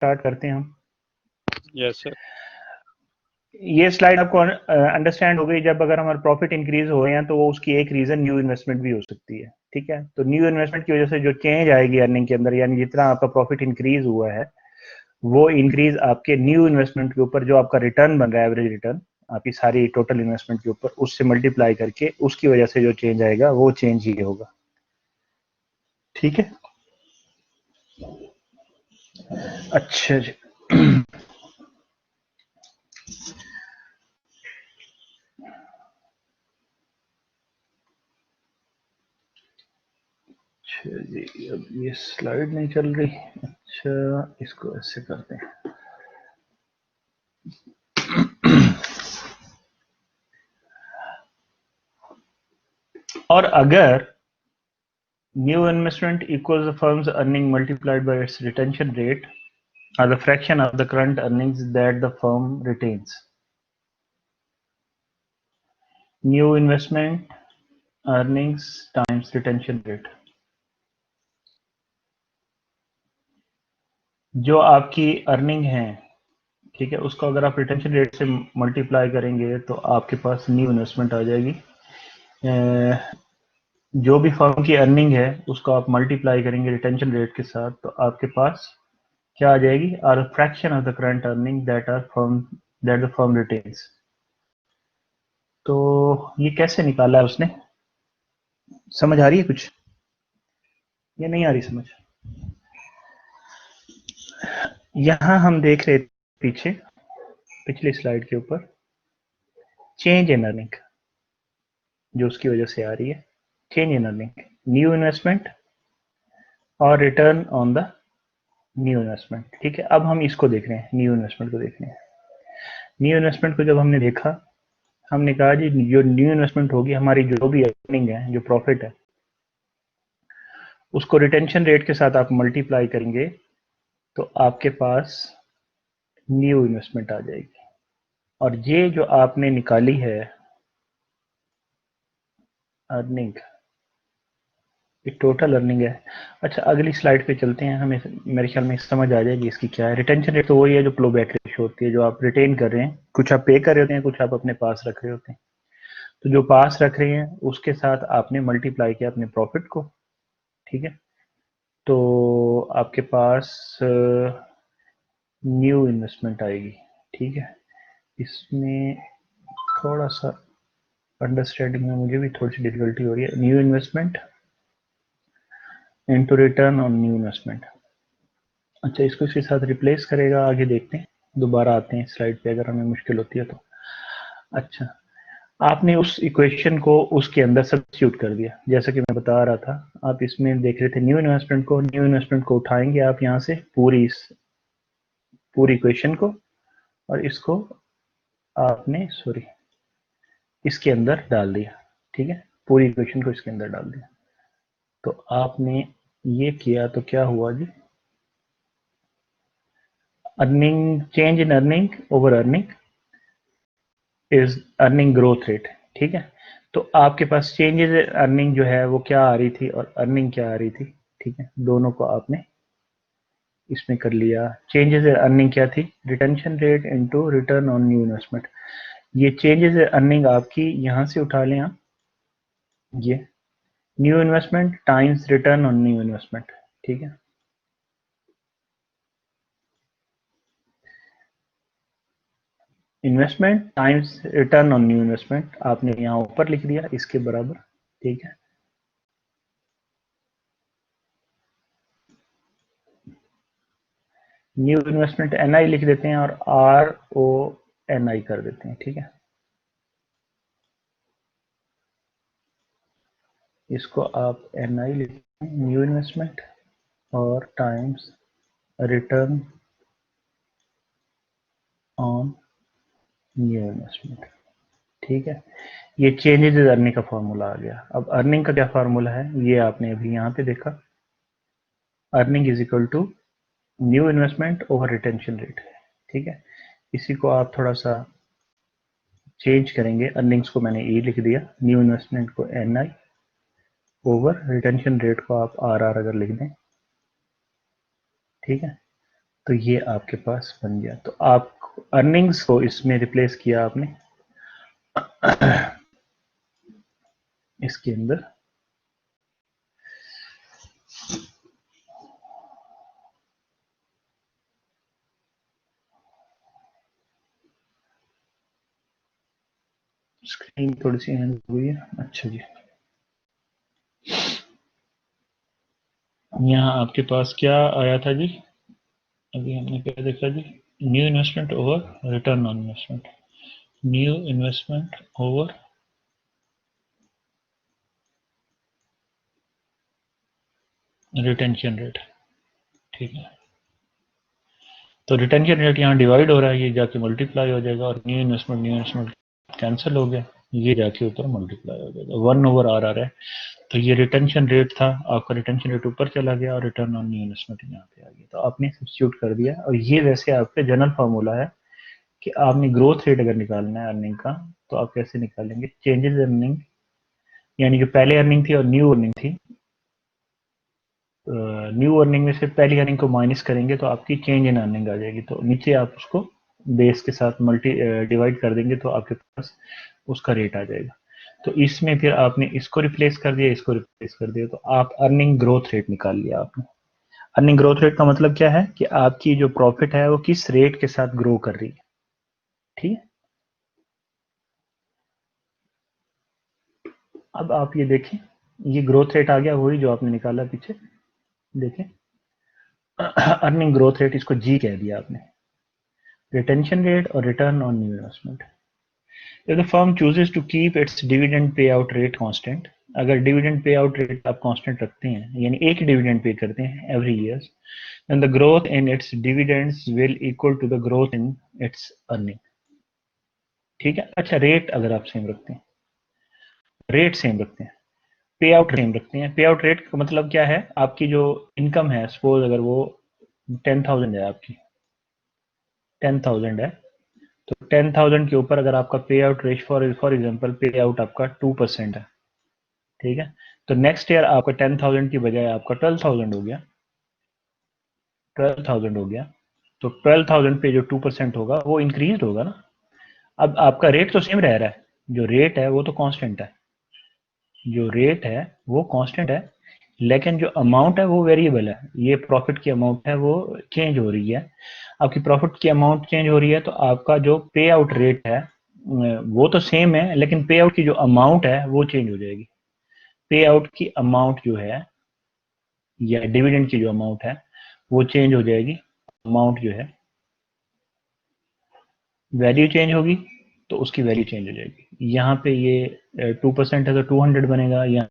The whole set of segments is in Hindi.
स्टार्ट करते हैं हम। Yes sir. ये स्लाइड आपको अंडरस्टैंड हो गई। जब अगर हमारा प्रॉफिट इंक्रीज हो गया तो वो उसकी एक रीजन न्यू इन्वेस्टमेंट भी हो सकती है। ठीक है, तो न्यू इन्वेस्टमेंट की वजह से जो चेंज आएगी अर्निंग के अंदर, यानी जितना आपका प्रॉफिट इंक्रीज हुआ है वो इंक्रीज आपके न्यू इन्वेस्टमेंट के ऊपर जो आपका रिटर्न बन रहा है, एवरेज रिटर्न आपकी सारी टोटल इन्वेस्टमेंट के ऊपर, उससे मल्टीप्लाई करके उसकी वजह से जो चेंज आएगा वो चेंज ही होगा। ठीक है, अच्छा जी। अच्छा जी, अब ये स्लाइड नहीं चल रही। अच्छा, इसको ऐसे करते हैं। और अगर new investment equals the firm's earning multiplied by its retention rate or the fraction of the current earnings that the firm retains. New investment earnings times retention rate. जो आपकी अर्निंग है, ठीक है, उसको अगर आप रिटेंशन रेट से मल्टीप्लाई करेंगे तो आपके पास न्यू इन्वेस्टमेंट आ जाएगी। जो भी फर्म की अर्निंग है उसको आप मल्टीप्लाई करेंगे रिटेंशन रेट के साथ, तो आपके पास क्या आ जाएगी? Are fraction of the current earning that the firm retains. तो ये कैसे निकाला है उसने? समझ आ रही है कुछ या नहीं आ रही समझ? यहां हम देख रहे पीछे पिछली स्लाइड के ऊपर चेंज इन अर्निंग जो उसकी वजह से आ रही है, change in earning, new investment और return on the new investment. ठीक है, अब हम इसको देख रहे हैं, न्यू इन्वेस्टमेंट को देख रहे हैं। न्यू इन्वेस्टमेंट को जब हमने देखा, हमने कहा जी जो न्यू इन्वेस्टमेंट होगी, हमारी जो भी अर्निंग है, जो प्रॉफिट है, उसको रिटेंशन रेट के साथ आप मल्टीप्लाई करेंगे तो आपके पास न्यू इन्वेस्टमेंट आ जाएगी। और ये जो आपने निकाली है अर्निंग, ये टोटल अर्निंग है। अच्छा, अगली स्लाइड पे चलते हैं, हमें मेरे ख्याल में समझ आ जाएगी इसकी क्या है। रिटेंशन रेट तो वही है जो फ्लो बैक रेशियो होती है, जो आप रिटेन कर रहे हैं, कुछ आप पे कर रहे होते हैं, कुछ आप अपने पास रख रहे होते हैं। तो जो पास रख रहे हैं उसके साथ आपने मल्टीप्लाई किया अपने प्रॉफिट को। ठीक है, तो आपके पास न्यू इन्वेस्टमेंट आएगी। ठीक है, इसमें थोड़ा सा अंडरस्टैंडिंग में मुझे भी थोड़ी सी डिफिकल्टी हो रही है। New investment into return on new investment. अच्छा, इसको इसके साथ रिप्लेस करेगा, आगे देखते हैं, दोबारा आते हैं स्लाइड पे अगर हमें मुश्किल होती है तो। अच्छा, आपने उस इक्वेशन को उसके अंदर सब्स्टिट्यूट कर दिया, जैसा कि मैं बता रहा था। आप इसमें देख रहे थे न्यू इन्वेस्टमेंट को उठाएंगे आप यहाँ से पूरी इक्वेशन को, और इसको आपने इसके अंदर डाल दिया। ठीक है, पूरी इक्वेशन को इसके अंदर डाल दिया। तो आपने ये किया तो क्या हुआ जी? Earning, change in earning over earning is earning growth rate. ठीक है, तो आपके पास चेंजेस अर्निंग जो है वो क्या आ रही थी और अर्निंग क्या आ रही थी। ठीक है, दोनों को आपने इसमें कर लिया। चेंजेस अर्निंग क्या थी? Retention rate into return on new investment. ये चेंजेस अर्निंग आपकी यहां से उठा लें आप, ये new investment times return on new investment. ठीक है, investment times return on new investment आपने यहां ऊपर लिख दिया इसके बराबर। ठीक है, न्यू इन्वेस्टमेंट एनआई लिख देते हैं और RONI कर देते हैं। ठीक है, इसको आप NI लिखते हैं, न्यू इन्वेस्टमेंट, और times return on new investment. ठीक है, ये चेंजेस अर्निंग का फॉर्मूला आ गया। अब अर्निंग का क्या फॉर्मूला है ये आपने अभी यहाँ पे देखा, earning is equal to new investment over retention rate. ठीक है, इसी को आप थोड़ा सा चेंज करेंगे, अर्निंग्स को मैंने E लिख दिया, न्यू इन्वेस्टमेंट को NI ओवर रिटेंशन रेट को आप RR अगर लिख दें। ठीक है, तो ये आपके पास बन गया। तो आप अर्निंग्स को इसमें रिप्लेस किया आपने इसके अंदर, स्क्रीन थोड़ी सी हैंग हुई है। अच्छा जी, यहाँ आपके पास क्या आया था जी, अभी हमने क्या देखा जी, new investment over return on investment, new investment over retention rate. ठीक है, तो रिटेंशन रेट यहाँ डिवाइड हो रहा है, ये जाके मल्टीप्लाई हो जाएगा, और न्यू इन्वेस्टमेंट कैंसिल हो गया, ये जाके ऊपर मल्टीप्लाई हो जाएगा, 1/r आ रहा है। तो ये रिटेंशन रेट था आपका, रिटेंशन रेट ऊपर चला गया और रिटर्न ऑन न्यू इन्वेस्टमेंट यहाँ पे आ गया। तो आपने सब्स्टिट्यूट कर दिया, और ये वैसे आपके जनरल फार्मूला है कि आपने ग्रोथ रेट अगर निकालना है अर्निंग का, तो आप कैसे निकालेंगे, चेंजेस अर्निंग, यानी जो पहले अर्निंग थी और न्यू अर्निंग थी, न्यू अर्निंग में से पहली अर्निंग को माइनस करेंगे तो आपकी चेंज इन अर्निंग आ जाएगी। तो नीचे आप उसको बेस के साथ डिवाइड कर देंगे तो आपके पास उसका रेट आ जाएगा। तो इसमें फिर आपने इसको रिप्लेस कर दिया, इसको रिप्लेस कर दिया, तो आप अर्निंग ग्रोथ रेट निकाल लिया आपने। अर्निंग ग्रोथ रेट का मतलब क्या है कि आपकी जो प्रॉफिट है वो किस रेट के साथ ग्रो कर रही है। ठीक है, अब आप ये देखें, ये ग्रोथ रेट आ गया वही जो आपने निकाला पीछे, देखें अर्निंग ग्रोथ रेट, इसको जी कह दिया आपने, रिटेंशन रेट और return on new investment. If the firm chooses to keep its dividend payout rate constant, अगर डिविडेंड पे आउट रेट आप कांस्टेंट रखते हैं, यानी एक डिविडेंड पे करते हैं every year, then the growth in its dividends will equal to the growth in its earning। ठीक है, अच्छा रेट अगर आप सेम रखते हैं, रेट सेम रखते हैं, पे आउट सेम रखते हैं, पे आउट रेट का मतलब क्या है, आपकी जो इनकम है, सपोज अगर वो 10,000 है, आपकी 10,000 है, तो 10,000 के ऊपर अगर आपका पे आउट रेट फॉर एग्जांपल पे आउट आपका 2% है, ठीक है, तो नेक्स्ट ईयर आपका 10,000 की बजाय आपका 12,000 हो गया, 12,000 हो गया, तो 12,000 पे जो 2% होगा वो इंक्रीज होगा ना। अब आपका रेट तो सेम रह रहा है, जो रेट है वो तो कांस्टेंट है, जो रेट है वो कांस्टेंट है, लेकिन जो अमाउंट है वो वेरिएबल है, ये प्रॉफिट की अमाउंट है वो चेंज हो रही है। आपकी प्रॉफिट की अमाउंट चेंज हो रही है, तो आपका जो पे आउट रेट है वो तो सेम है, लेकिन पे आउट की जो अमाउंट है वो चेंज हो जाएगी। पे आउट की अमाउंट जो है, या डिविडेंड की जो अमाउंट है वो चेंज हो जाएगी, अमाउंट जो है, वैल्यू चेंज होगी तो उसकी वैल्यू चेंज हो जाएगी। यहाँ पे ये 2% है तो 200 बनेगा, या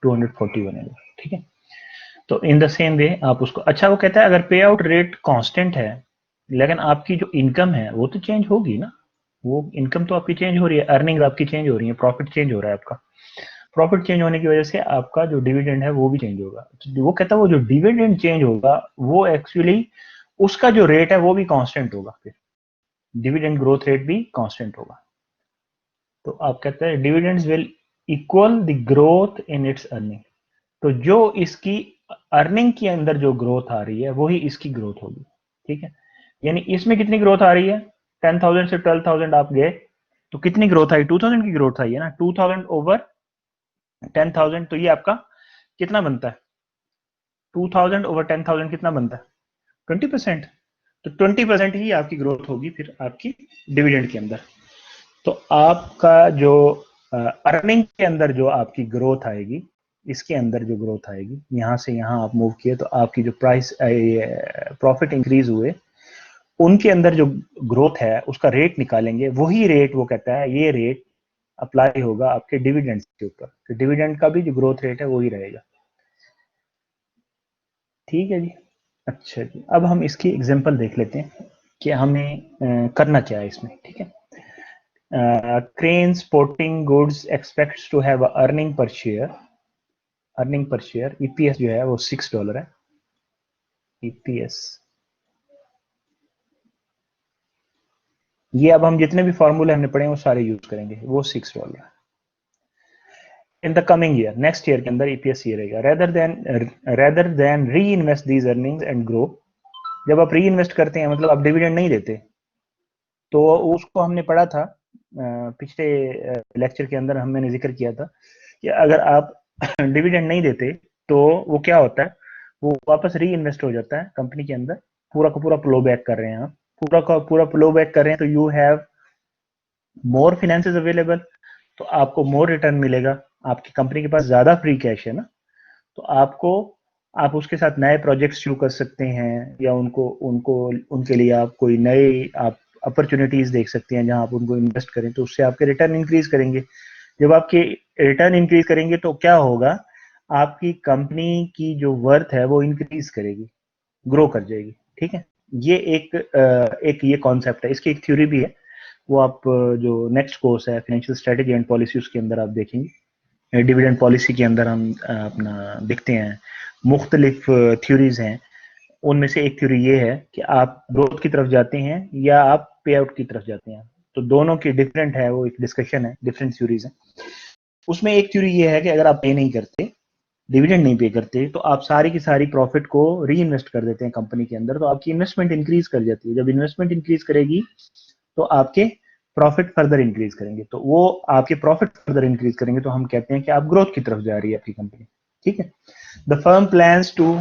240 बनेगा। ठीक है, तो इन द सेम वे आप उसको, अच्छा वो कहता है अगर पे आउट रेट कांस्टेंट है, लेकिन आपकी जो इनकम है वो तो चेंज होगी ना, वो इनकम तो आपकी चेंज हो रही है, अर्निंग आपकी चेंज हो रही है, प्रॉफिट चेंज हो रहा है आपका, प्रॉफिट चेंज होने की वजह से आपका जो डिविडेंड है वो भी चेंज होगा। तो वो कहता है वो जो डिविडेंड चेंज होगा वो एक्चुअली उसका जो रेट है वो भी कांस्टेंट होगा, फिर डिविडेंड ग्रोथ रेट भी कांस्टेंट होगा। तो आप कहते हैं dividends will equal the growth in its earning, तो जो इसकी अर्निंग के अंदर जो ग्रोथ आ रही है वही इसकी ग्रोथ होगी। ठीक है, यानी इसमें कितनी ग्रोथ आ रही है, 10,000 से 12,000 आप गए तो कितनी ग्रोथ आई, 2,000 की ग्रोथ आई है ना, 2,000 ओवर 10,000, तो ये आपका कितना बनता है, 2,000 ओवर 10,000 कितना बनता है, 20%। तो 20% ही आपकी ग्रोथ होगी फिर आपकी डिविडेंड के अंदर। तो आपका जो अर्निंग के अंदर जो आपकी ग्रोथ आएगी, इसके अंदर जो ग्रोथ आएगी, यहां से यहां आप मूव किए तो आपकी जो प्राइस प्रॉफिट इंक्रीज हुए उनके अंदर जो ग्रोथ है उसका रेट निकालेंगे, वही रेट वो कहता है ये रेट अप्लाई होगा आपके डिविडेंड के ऊपर, तो डिविडेंड का भी जो ग्रोथ रेट है वही रहेगा। ठीक है जी, अच्छा जी, अब हम इसकी एग्जांपल देख लेते हैं कि हमें करना क्या है इसमें। ठीक है, Crane Sporting Goods expects to have a earning per share EPS जो है वो $6 है, EPS। ये अब हम जितने भी फॉर्मूले हमने पढ़े हैं वो सारे यूज करेंगे, वो $6 है। In the coming year, next year के अंदर EPS ये रहेगा, rather than री invest these earnings and grow, जब आप री इन्वेस्ट करते हैं मतलब आप डिविडेंड नहीं देते, तो उसको हमने पढ़ा था पिछले लेक्चर के अंदर, हमने जिक्र किया था कि अगर आप डिविडेंड नहीं देते तो वो क्या होता है, वो वापस री इन्वेस्ट हो जाता है कंपनी के अंदर। पूरा का पूरा फ्लो बैक कर रहे हैं आप, पूरा का पूरा फ्लो बैक कर रहे हैं, तो you have more finances available, तो आपको मोर रिटर्न मिलेगा। आपकी कंपनी के पास ज्यादा फ्री कैश है ना, तो आपको, आप उसके साथ नए प्रोजेक्ट्स शुरू कर सकते हैं, या उनको उनको उनके लिए आप कोई नए आप अपॉर्चुनिटीज देख सकते हैं जहां आप उनको इन्वेस्ट करें, तो उससे आपके रिटर्न इंक्रीज करेंगे। जब आपके रिटर्न इंक्रीज करेंगे तो क्या होगा, आपकी कंपनी की जो वर्थ है वो इंक्रीज करेगी, ग्रो कर जाएगी। ठीक है, ये एक ये कॉन्सेप्ट है, इसकी एक थ्योरी भी है, वो आप जो नेक्स्ट कोर्स है फाइनेंशियल स्ट्रेटेजी एंड पॉलिसी, उसके अंदर आप देखेंगे। डिविडेंड पॉलिसी के अंदर हम अपना देखते हैं मुख्तलिफ थ्योरीज हैं, उनमें से एक थ्योरी ये है कि आप ग्रोथ की तरफ जाते हैं या आप पे आउट की तरफ जाते हैं, तो दोनों की डिफरेंट है, वो एक डिस्कशन है, डिफरेंट थ्योरीज है। उसमें एक थ्योरी ये है कि अगर आप पे नहीं करते, डिविडेंड नहीं पे करते, तो आप सारी की सारी प्रॉफिट को री इन्वेस्ट कर देते हैं कंपनी के अंदर, तो आपकी इन्वेस्टमेंट इंक्रीज कर जाती है। जब इन्वेस्टमेंट इंक्रीज करेगी तो आपके प्रॉफिट फर्दर इंक्रीज करेंगे, तो वो आपके प्रॉफिट फर्दर इंक्रीज करेंगे, तो हम कहते हैं कि आप ग्रोथ की तरफ जा रही है आपकी कंपनी। ठीक है, the firm plans to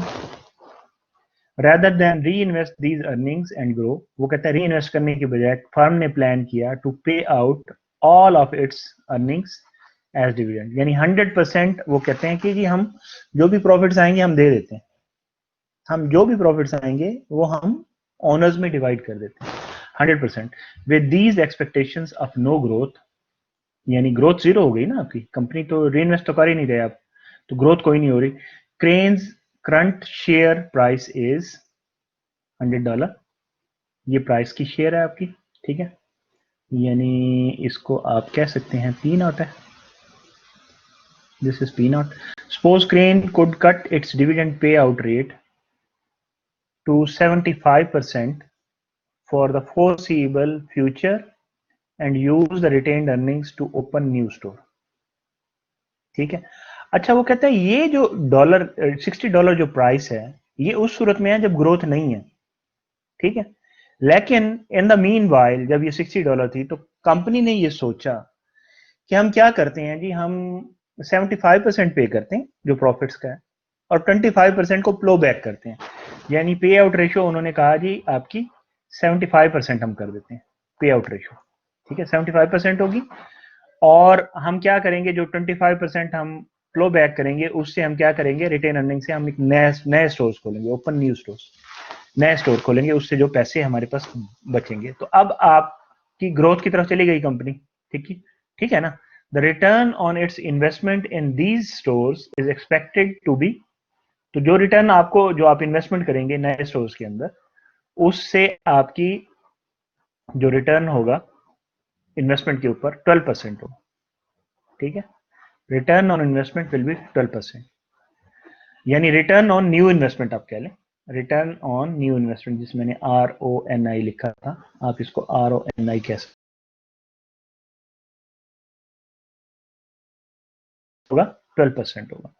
rather than reinvest these earnings and grow, वो कहता है री इन्वेस्ट करने के बजाय फर्म ने प्लान किया to pay out all of its earnings as dividend, यानी 100%। वो कहते हैं कि जी हम जो भी प्रॉफिट्स आएंगे हम दे देते हैं, हम जो भी प्रॉफिट्स आएंगे वो हम ओनर्स में डिवाइड कर देते हैं 100%, with these expectations of no growth. यानी ग्रोथ जीरो हो गई ना आपकी कंपनी, तो री इन्वेस्ट तो कर ही नहीं रहे आप, तो ग्रोथ कोई नहीं हो रही। Cranes current share price is $100, ये प्राइस की शेयर है आपकी। ठीक है, यानी इसको आप कह सकते हैं पी नॉट है, this is P not. Suppose Crane could cut its dividend pay out rate to 75% for the foreseeable future and use the retained earnings to open new store. ठीक है, अच्छा वो कहता है ये जो डॉलर $60 जो प्राइस है, ये उस सूरत में है जब ग्रोथ नहीं है। ठीक है, लेकिन इन द मीन वाइल जब ये $60 थी, तो कंपनी ने ये सोचा कि हम क्या करते हैं जी, हम 75% पे करते हैं जो प्रॉफिट्स का है, और 25% को प्लो बैक करते हैं। यानी पे आउट रेशियो उन्होंने कहा जी आपकी 75% हम कर देते हैं पे आउट रेशियो। ठीक है, 75% होगी, और हम क्या करेंगे, जो 25% हम फ्लो बैक करेंगे उससे हम क्या करेंगे, रिटेन अर्निंग से हम एक नए नए स्टोर्स खोलेंगे, ओपन न्यू स्टोर्स, नए स्टोर खोलेंगे, उससे जो पैसे हमारे पास बचेंगे। तो अब आपकी ग्रोथ की तरफ चली गई कंपनी। ठीक है ना, the return on its investment in these stores is expected to be, तो जो रिटर्न आपको, जो आप इन्वेस्टमेंट करेंगे नए स्टोर्स के अंदर, उससे आपकी जो रिटर्न होगा इन्वेस्टमेंट के ऊपर 12% होगा। ठीक है, return on investment will be 12%, यानी रिटर्न ऑन न्यू इन्वेस्टमेंट आप कह लें, रिटर्न ऑन न्यू इन्वेस्टमेंट, जिसमें मैंने RONI लिखा था, आप इसको RONI कह सकते होगा, 12% होगा।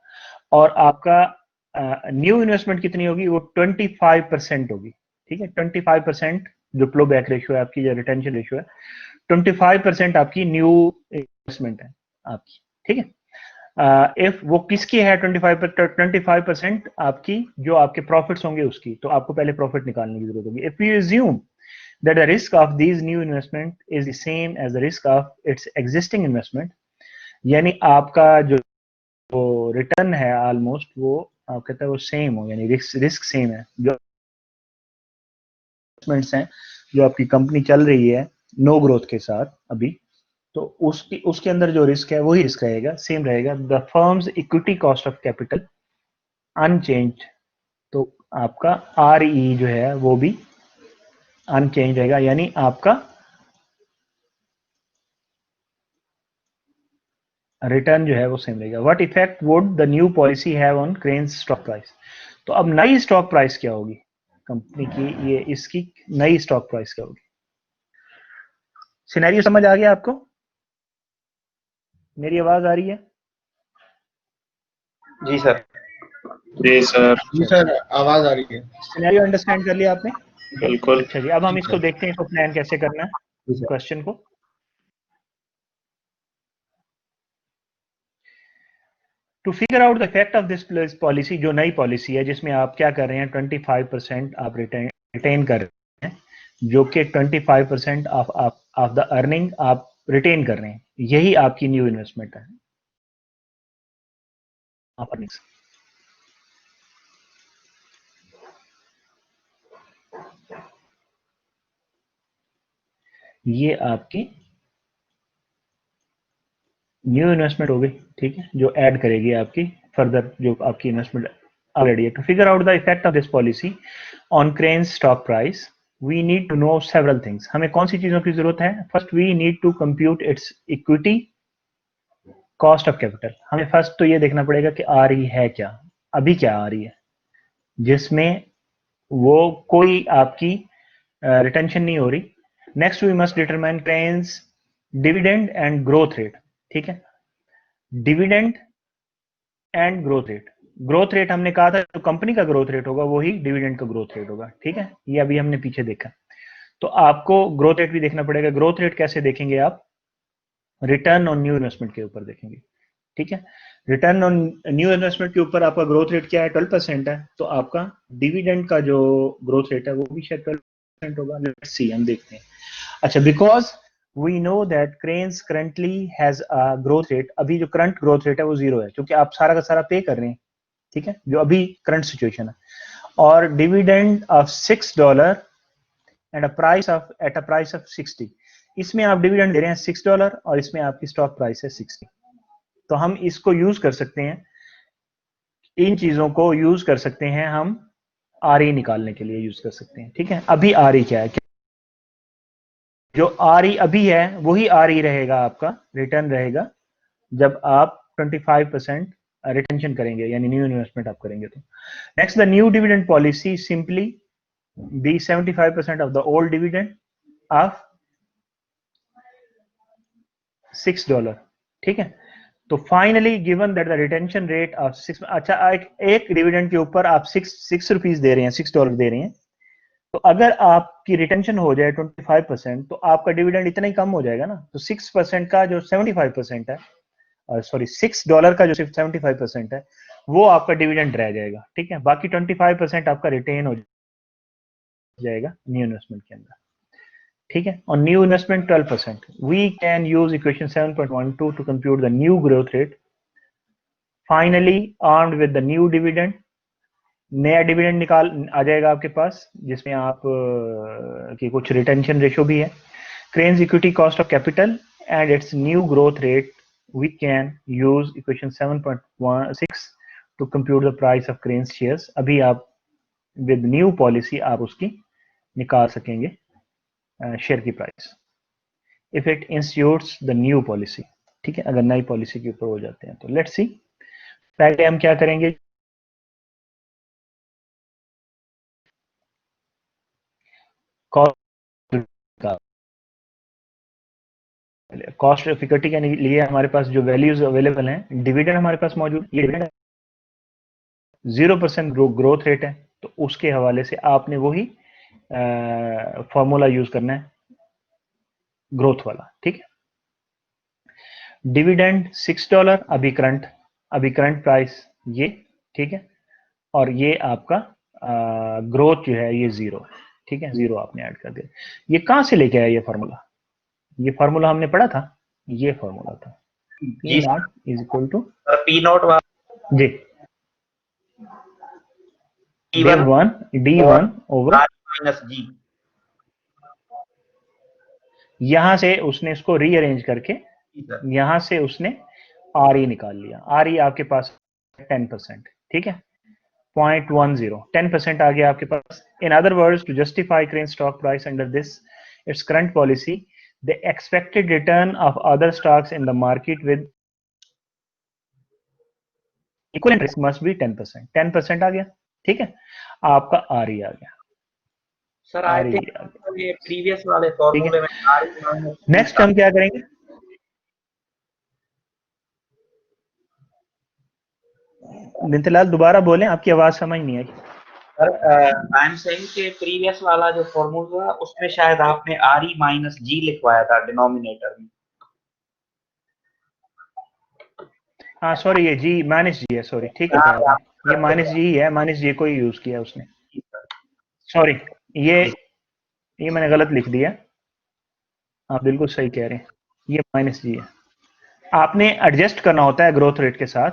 और आपका न्यू इन्वेस्टमेंट कितनी होगी, वो 25% होगी। ठीक है, 25% जो फ्लो बैक रेशियो है आपकी, जो रिटेंशन रेशियो है, 25% आपकी न्यू इन्वेस्टमेंट है आपकी। ठीक है, इफ वो किसकी है 25% आपकी, जो आपके प्रॉफिट्स होंगे उसकी, तो आपको पहले प्रॉफिट निकालने की जरूरत होगी। If you assume that the risk of these new investment is the same as the risk of its existing investment, यानी आपका जो रिटर्न है ऑलमोस्ट वो आप कहते हैं वो सेम हो, यानी रिस्क सेम है, जो इन्वेस्टमेंट्स हैं जो आपकी कंपनी चल रही है नो ग्रोथ के साथ अभी, तो उसकी उसके अंदर जो रिस्क है वही रिस्क रहेगा, सेम रहेगा। The firm's equity cost of capital unchange, तो आपका RE जो है वो भी अनचेंज रहेगा, यानी आपका रिटर्न जो है वो सेम रहेगा। What effect would the new policy have on Crane's stock price, तो अब नई स्टॉक प्राइस क्या होगी कंपनी की, ये इसकी नई स्टॉक प्राइस क्या होगी। सिनेरियो समझ आ गया आपको, मेरी आवाज आ रही है। जी सर। जी सर। जी सर, आवाज आ रही है। सिनेरियो अंडरस्टैंड कर लिया आपने? बिल्कुल। अच्छा जी, अब हम इसको देखते हैं, इसको प्लान कैसे करना है क्वेश्चन को। To figure out the effect of this policy, जो नई पॉलिसी है जिसमें आप क्या कर रहे हैं, 25% आप रिटेन कर रहे हैं, जो कि 25% ऑफ द अर्निंग आप रिटेन कर रहे हैं, यही आपकी न्यू इन्वेस्टमेंट है। ये आपकी न्यू इन्वेस्टमेंट हो गई, ठीक है, जो ऐड करेगी आपकी फर्दर जो आपकी इन्वेस्टमेंट ऑलरेडी है। To figure out the effect of this policy on Crane's stock price, we need to know several things. हमें कौन सी चीजों की जरूरत है? First we need to compute its equity cost of capital. हमें फर्स्ट तो ये देखना पड़ेगा कि आ रही है क्या, अभी क्या आ रही है, जिसमें वो कोई आपकी रिटेंशन नहीं हो रही। Next we must determine Crane's dividend and growth rate, ठीक है, dividend and growth rate. Growth rate हमने कहा था जो कंपनी का ग्रोथ रेट होगा वही डिविडेंड का ग्रोथ रेट होगा, ठीक है, ये अभी हमने पीछे देखा। तो आपको ग्रोथ रेट भी देखना पड़ेगा। ग्रोथ रेट कैसे देखेंगे आप? रिटर्न ऑन न्यू इन्वेस्टमेंट के ऊपर देखेंगे, ठीक है। रिटर्न ऑन न्यू इन्वेस्टमेंट के ऊपर आपका ग्रोथ रेट क्या है? 12% है, तो आपका डिविडेंड का जो ग्रोथ रेट है वो भी शायद 12% होगा। लेट्स सी, हम देखते हैं। अच्छा, because we know that Crane's currently has a growth rate, अभी जो करंट ग्रोथ रेट है वो 0 है, क्योंकि आप सारा का सारा पे कर रहे हैं, ठीक है, जो अभी करंट सिचुएशन है। और dividend of $6 and at a price of 60, इसमें आप डिविडेंड दे रहे हैं $6 और इसमें आपकी स्टॉक प्राइस है 60। तो हम इसको यूज कर सकते हैं, इन चीजों को यूज कर सकते हैं, हम आर ई निकालने के लिए यूज कर सकते हैं, ठीक है। अभी आर ई क्या है? जो आर ई अभी है वही आर ई रहेगा, आपका रिटर्न रहेगा जब आप 25% रिटेंशन करेंगे, यानी न्यू इन्वेस्टमेंट आप करेंगे तो। Next, the new dividend policy simply be 75% of the old dividend of $6, ठीक है। तो finally given that the retention rate of 6, अच्छा, एक डिविडेंड के ऊपर आप सिक्स रुपीज दे रहे हैं, $6 दे रहे हैं, तो अगर आपकी रिटेंशन हो जाए 25%, तो आपका डिविडेंड इतना ही कम हो जाएगा ना। तो 6% का जो 75% है, सॉरी $6 का जो सिर्फ 75% है, वो आपका डिविडेंड रह जाएगा, ठीक है। बाकी 25% आपका रिटेन हो जाएगा न्यू इन्वेस्टमेंट के अंदर, ठीक है। और new investment 12%। We can use equation 7.12 to compute the new growth rate. Finally armed with the new dividend, नया डिविडेंड निकाल आ जाएगा आपके पास, जिसमें आप की कुछ रिटेंशन रेशो भी है। Cranes equity cost of capital and it's new growth rate, we can use equation 7.16 to compute the price of Cranes shares। अभी आप with new policy आप उसकी निकाल सकेंगे शेयर की price, if it institutes the new policy, ठीक है, अगर नई पॉलिसी के ऊपर हो जाते हैं तो। लेट्स सी, पहले हम क्या करेंगे, कॉस्ट ऑफ इक्विटी के लिए हमारे पास जो वैल्यूज अवेलेबल हैं, डिविडेंड हमारे पास मौजूद, ये डिविडेंड 0% ग्रोथ रेट है, तो उसके हवाले से आपने वही फॉर्मूला यूज करना है, ग्रोथ वाला, ठीक है। डिविडेंड $6, अभी करंट प्राइस ये, ठीक है, और ये आपका ग्रोथ जो है ये 0, ठीक है, 0 आपने ऐड कर दिया। ये कहां से लेके आया ये फार्मूला? ये फार्मूला हमने पढ़ा था, ये फार्मूला था P not is equal to P not g D1 over minus g. यहां से उसने इसको रीअरेंज करके यहां से उसने आर ई निकाल लिया। आर ई आपके पास 10%, ठीक है, 0.10, 10% आ गया आपके पास। In other words, to justify Crane stock price under this its current policy, the expected return of other stocks in the market with equal risk must be 10%। 10% आ गया, ठीक है, आपका आर ई आ गया। सर आई थिंक ये प्रीवियस वाले फॉर्मूले में नेक्स्ट हम क्या करेंगे, नितिलाल दोबारा बोलें, आपकी आवाज समझ नहीं आई। सर आई एम सेइंग कि प्रीवियस वाला जो फॉर्मूला उसमें शायद आपने RE माइनस G लिखवाया था डिनोमिनेटर में। हाँ सॉरी, ये जी माइनस जी है, सॉरी, ठीक है आपने, ये माइनस जी है, माइनस जी को ही यूज किया उसने, सॉरी, ये मैंने गलत लिख दिया, आप बिल्कुल सही कह रहे हैं, ये माइनस जी है। आपने एडजस्ट करना होता है ग्रोथ रेट के साथ,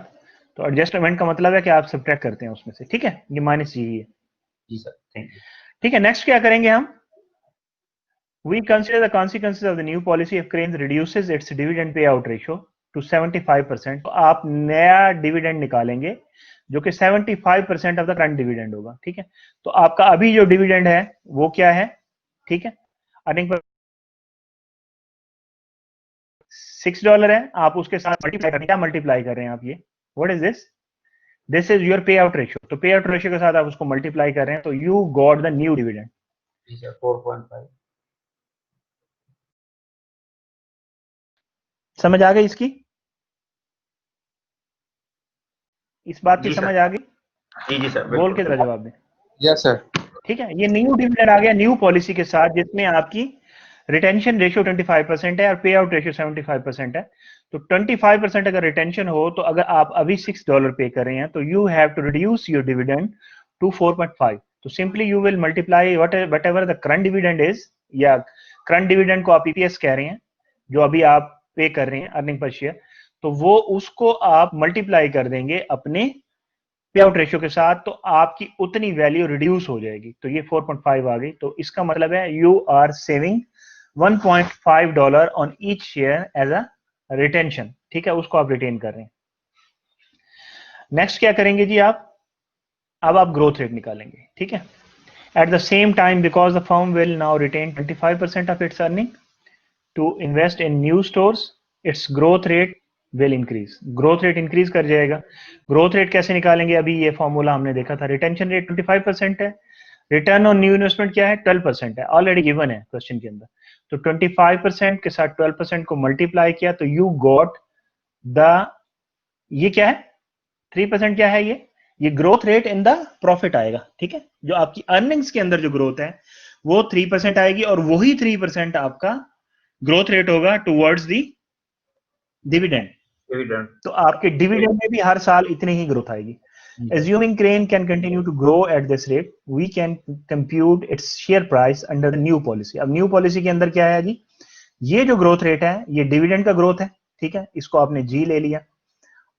तो एडजस्टमेंट का मतलब है कि आप सब्ट्रैक्ट करते हैं उसमें से, ठीक है, ये माइनस जी है। जी सर, थैंक यू। ठीक है, नेक्स्ट क्या करेंगे हम, we consider the consequences of the new policy if Cranes reduces its dividend payout ratio to 75%, तो आप नया डिविडेंड निकालेंगे जो कि 75% ऑफ द करंट डिविडेंड होगा, ठीक है। तो आपका अभी जो डिविडेंड है वो क्या है, ठीक है, अर्निंग पर $6 है, आप उसके साथ मल्टीप्लाई करें, क्या मल्टीप्लाई कर रहे हैं आप, ये what is this, this is your पे आउट रेशियो, तो पे आउट रेशियो के साथ आप उसको मल्टीप्लाई कर रहे हैं, तो you got the new dividend. जी सर, 4.5। समझ आ गई इसकी, इस बात की जी समझ सर, आ गई, जी सर, बोल बिल्कुल के जरा सर। जवाब दें। Yes sir. ठीक है, ये न्यू डिविडेंड आ गया न्यू पॉलिसी के साथ, जिसमें आपकी रिटेंशन रेशियो 25% है और पे आउट रेशियो 75% है। तो 25% अगर रिटेंशन हो, तो अगर आप अभी $6 पे कर रहे हैं, तो you have to reduce your dividend to 4.5। तो simply you will multiply whatever the current dividend is, या करंट डिविडेंड को आप ईपीएस कह रहे हैं, जो अभी आप पे कर रहे हैं अर्निंग पर शेयर, तो वो उसको आप मल्टीप्लाई कर देंगे अपने पे आउट रेशियो के साथ, तो आपकी उतनी वैल्यू रिड्यूस हो जाएगी। तो ये 4.5 आ गई, तो इसका मतलब है you are saving $1.5 on each share as a retention, ठीक है, उसको आप रिटेन कर रहे हैं। नेक्स्ट क्या करेंगे जी आप, अब आप ग्रोथ रेट निकालेंगे, ठीक है। At the same time, because the firm will now retain 25% of its earning to invest in new stores, its growth rate will increase, growth rate increase कर जाएगा। ग्रोथ रेट कैसे निकालेंगे, अभी ये फॉर्मूला हमने देखा था, रिटेंशन रेट 25% है, रिटर्न ऑन न्यू इन्वेस्टमेंट क्या है, 12% है, ऑलरेडी गिवन है क्वेश्चन के अंदर। तो 25% के साथ 12% को मल्टीप्लाई किया, तो यू गॉट द, ये क्या है, 3% क्या है, ये growth rate in the profit आएगा, ठीक है। जो आपकी अर्निंग्स के अंदर जो ग्रोथ है वो 3% आएगी, और वही 3% आपका ग्रोथ रेट होगा टुवर्ड्स दी डिविडेंड। डिविडेंड। तो आपके डिविडेंड में भी हर साल इतनी ही ग्रोथ आएगी। Assuming Crane can continue to grow at this rate, we can compute its share price under the new policy. अब न्यू पॉलिसी के अंदर क्या है जी, ये जो ग्रोथ रेट है ये डिविडेंड का ग्रोथ है, ठीक है, इसको आपने जी ले लिया,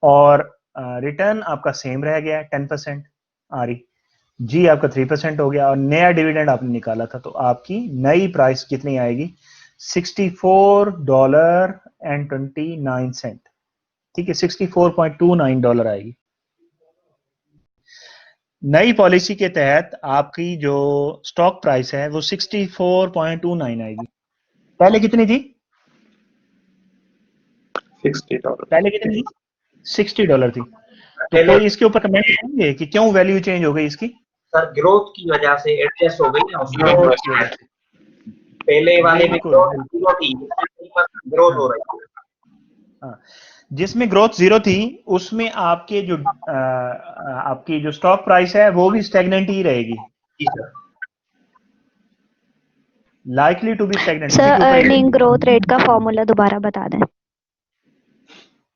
और रिटर्न आपका सेम रह गया 10% आ रही, जी आपका 3% हो गया, और नया डिविडेंड आपने निकाला था, तो आपकी नई प्राइस कितनी आएगी, $64.29, ठीक है, $64.29 आएगी। नई पॉलिसी के तहत आपकी जो स्टॉक प्राइस है वो 64.29 आएगी, पहले कितनी थी, $60। पहले कितनी थी, $60 थी। तो कोई इसके ऊपर कमेंट करेंगे कि क्यों वैल्यू चेंज हो गई इसकी, सर ग्रोथ की वजह से एडजस्ट हो गई ना उसमें। ग्रोथ की वजह से, पहले वाले में बिल्कुल ग्रोथ बिल्कुल, जीरो थी, ग्रोथ हो रही है। हाँ, जिसमें ग्रोथ जीरो थी उसमें आपके जो आपकी जो स्टॉक प्राइस है वो भी स्टेगनेंट ही रहेगी, जी sir. Likely to be stagnant. Sir earning growth rate का फॉर्मूला दोबारा बता दें।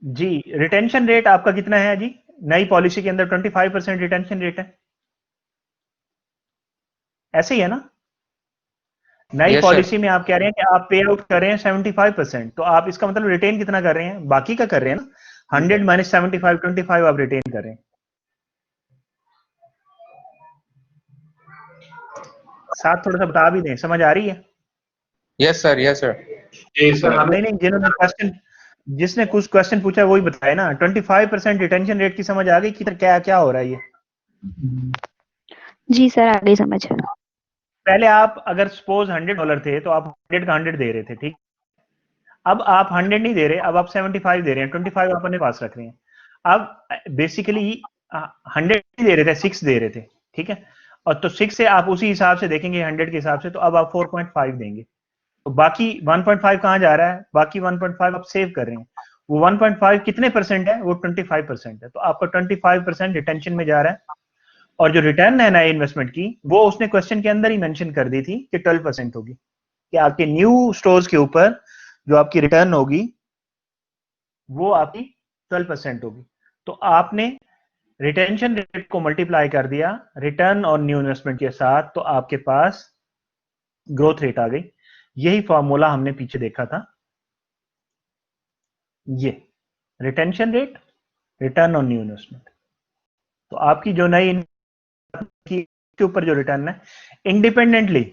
जी, रिटेंशन रेट आपका कितना है जी, नई पॉलिसी के अंदर 25% रिटेंशन रेट है, ऐसे ही है ना। नई Yes, पॉलिसी में आप कह रहे हैं कि आप पे आउट कर रहे हैं 75%, तो आप इसका मतलब रिटेन कितना कर रहे हैं, बाकी का कर रहे हैं ना, 100 माइनस 75, 25 आप रिटेन कर रहे हैं। साथ थोड़ा सा बता भी दें, समझ आ रही है। yes sir, yes sir. नहीं नहीं, जिन्होंने क्वेश्चन, जिसने कुछ क्वेश्चन पूछा वही बताए ना, 25% रिटेंशन रेट की समझ आ गई कि क्या क्या हो रहा है ये। जी सर, आ गई समझ। पहले आप अगर सपोज $100 थे तो आप 100 का 100 दे रहे थे, ठीक, अब आप 100 नहीं दे रहे, अब आप 75 दे रहे हैं, 25 आप अपने पास रख रहे हैं। अब बेसिकली 100 दे रहे थे, 6 दे रहे थे, ठीक है, और तो 6 से आप उसी हिसाब से देखेंगे 100 के हिसाब से, तो अब आप 4.5 देंगे, तो बाकी 1.5 कहाँ जा रहा है, बाकी 1.5 आप सेव कर रहे हैं, वो 1.5 कितने परसेंट है? वो 25% है। तो आपका 25% रिटेंशन में जा रहा है। और जो रिटर्न है नए इन्वेस्टमेंट की, वो उसने क्वेश्चन के अंदर ही मेंशन कर दी थी कि 12% होगी, कि आपके न्यू स्टोर्स के ऊपर जो आपकी रिटर्न होगी वो आपकी 12% होगी। तो आपने रिटेंशन रेट को मल्टीप्लाई कर दिया रिटर्न और न्यू इन्वेस्टमेंट के साथ, तो आपके पास ग्रोथ रेट आ गई। यही फॉर्मूला हमने पीछे देखा था, ये रिटेंशन रेट, रिटर्न और न्यू इन्वेस्टमेंट। तो आपकी जो नई के ऊपर जो रिटर्न है इंडिपेंडेंटली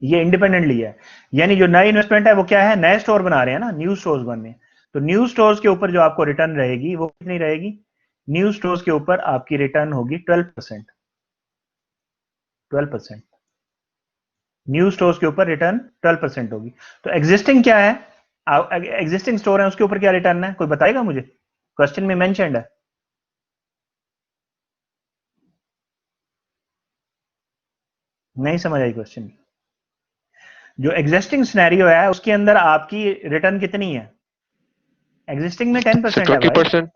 ये इंडिपेंडेंटली है, यानी जो नई इन्वेस्टमेंट है वो क्या है? नए स्टोर बना रहे हैं ना, न्यू स्टोर्स बन रहे हैं। तो न्यू स्टोर्स के ऊपर जो आपको रिटर्न रहेगी वो कितनी रहेगी? न्यू स्टोर्स के ऊपर आपकी रिटर्न होगी 12%। 12% न्यू स्टोर्स के ऊपर रिटर्न 12% होगी। तो एग्जिस्टिंग क्या है? एग्जिस्टिंग स्टोर है, उसके ऊपर क्या रिटर्न है? कोई बताएगा मुझे? क्वेश्चन में मेंशन्ड है। नहीं समझ आई क्वेश्चन? जो एग्जिस्टिंग सिनेरियो है उसके अंदर आपकी रिटर्न कितनी है? एग्जिस्टिंग में 10% है भाई, 20%.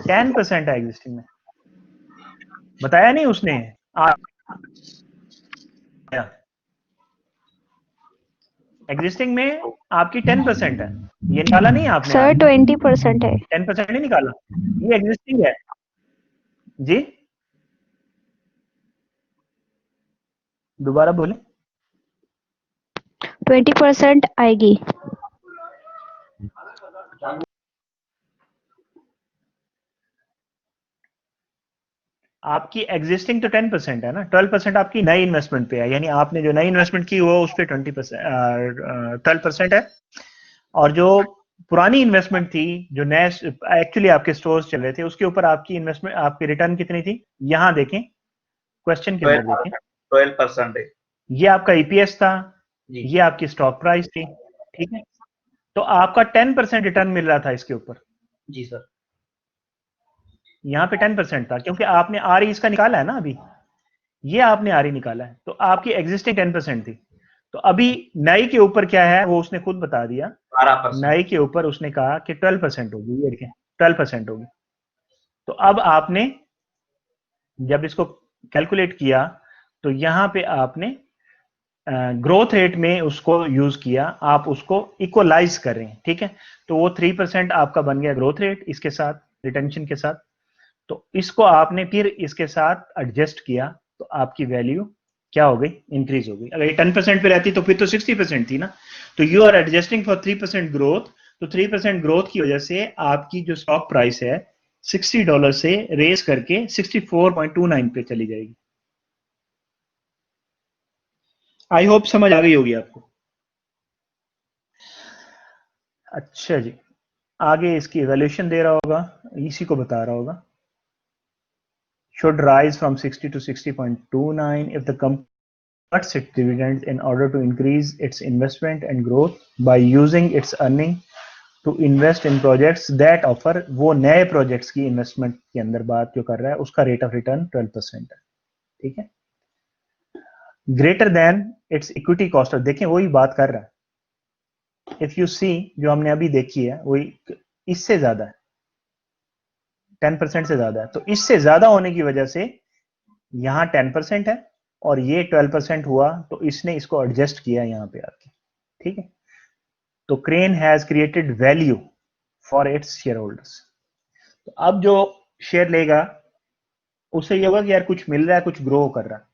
10% है एग्जिस्टिंग में। बताया नहीं उसने? एग्जिस्टिंग में आपकी 10% है, ये निकाला नहीं आपने? सर 20% है। 10% नहीं निकाला, ये एग्जिस्टिंग है जी। दोबारा बोले। 20% आएगी। आपकी एग्जिस्टिंग तो 10% है ना, 12% आपकी नई इन्वेस्टमेंट पे है, यानी आपने जो नई इन्वेस्टमेंट की वो उस पर 12% है। और जो पुरानी इन्वेस्टमेंट थी, जो नए एक्चुअली आपके स्टोर्स चल रहे थे, उसके ऊपर आपकी इन्वेस्टमेंट, आपकी रिटर्न कितनी थी? यहां देखें, क्वेश्चन के अंदर देखें, 12%। ये आपका ईपीएस था, जी ये आपकी स्टॉक प्राइस थी, ठीक है। तो आपका 10% रिटर्न मिल रहा था इसके ऊपर। जी सर। यहाँ पे 10% था, क्योंकि आपने आर इसका निकाला है ना अभी, ये आपने आर निकाला है, तो आपकी एग्जिस्टिंग 10% थी। तो अभी नई के ऊपर क्या है वो उसने खुद बता दिया, 12%। नई के ऊपर उसने कहा कि 12% होगी, ये देखें 12% होगी। तो अब आपने जब इसको कैलकुलेट किया तो यहां पे आपने ग्रोथ रेट में उसको यूज किया, आप उसको इक्वलाइज कर रहे हैं, ठीक है। तो वो 3% आपका बन गया ग्रोथ रेट, इसके साथ रिटेंशन के साथ। तो इसको आपने फिर इसके साथ एडजस्ट किया, तो आपकी वैल्यू क्या हो गई? इंक्रीज हो गई। अगर ये 10% पे रहती तो फिर तो 60% थी ना। तो you are adjusting for 3% growth. तो 3% ग्रोथ की वजह से आपकी जो स्टॉक प्राइस है $60 से रेस करके 64.29 पे चली जाएगी। आई होप समझ आ गई होगी आपको। अच्छा जी, आगे इसकी इवैल्यूएशन दे रहा होगा, इसी को बता रहा होगा। Should rise from 60 to 60.29 if the company cuts its dividends in order to increase its investment and growth by using its earning to invest in projects that offer। वो नए प्रोजेक्ट्स की इन्वेस्टमेंट के अंदर बात जो कर रहा है उसका रेट ऑफ रिटर्न 12% है, ठीक है। Greater than it's equity cost, देखें वही बात कर रहा है। इफ यू सी, जो हमने अभी देखी है वही इससे ज्यादा है, 10% से ज्यादा है। तो इससे ज्यादा होने की वजह से यहां 10% है और ये 12% हुआ, तो इसने इसको एडजस्ट किया यहां पे आके, ठीक है। तो crane has created value for its share holders. तो अब जो शेयर लेगा उसे ये होगा कि यार कुछ मिल रहा है, कुछ ग्रो कर रहा है।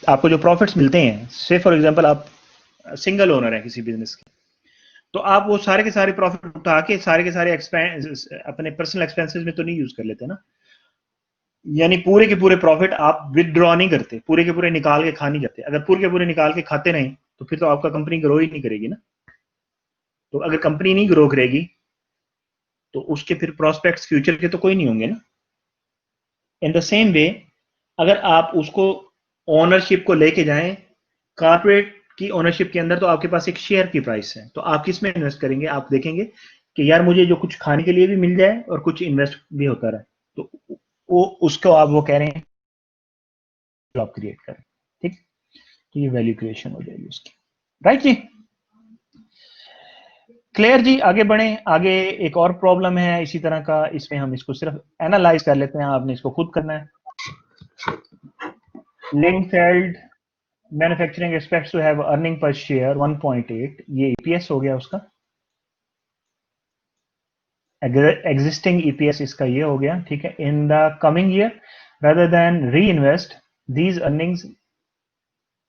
आपको जो प्रॉफिट्स मिलते हैं, से फॉर एग्जांपल आप सिंगल ओनर है किसी बिजनेस के, तो आप वो सारे के सारे प्रॉफिट उठा के सारे अपने पर्सनल एक्सपेंसेस में तो नहीं यूज कर लेते ना। यानी पूरे के पूरे प्रॉफिट आप विदड्रॉ नहीं करते, पूरे के पूरे निकाल के खा नहीं जाते। अगर पूरे के पूरे निकाल के खाते नहीं तो फिर तो आपका कंपनी ग्रो ही नहीं करेगी ना। तो अगर कंपनी नहीं ग्रो करेगी तो उसके फिर प्रोस्पेक्ट्स फ्यूचर के तो कोई नहीं होंगे ना। इन द सेम वे, अगर आप उसको ओनरशिप को लेके जाएं कॉर्पोरेट की ओनरशिप के अंदर, तो आपके पास एक शेयर की प्राइस है, तो आप किस में इन्वेस्ट करेंगे? आप देखेंगे कि यार मुझे जो कुछ खाने के लिए भी मिल जाए और कुछ इन्वेस्ट भी होता रहे, तो वो उसको आप वो कह रहे हैं जॉब क्रिएट करें, ठीक। तो ये वैल्यू क्रिएशन हो जाएगी उसकी, राइट जी। क्लियर जी, आगे बढ़े। आगे एक और प्रॉब्लम है इसी तरह का, इसमें हम इसको सिर्फ एनालाइज कर लेते हैं, आपने इसको खुद करना है। Lingfeld manufacturing expects to have earning per share 1.8, ये ईपीएस हो गया उसका, एग्जिस्टिंग ईपीएस इसका ये हो गया, ठीक है। In the coming year rather than reinvest these earnings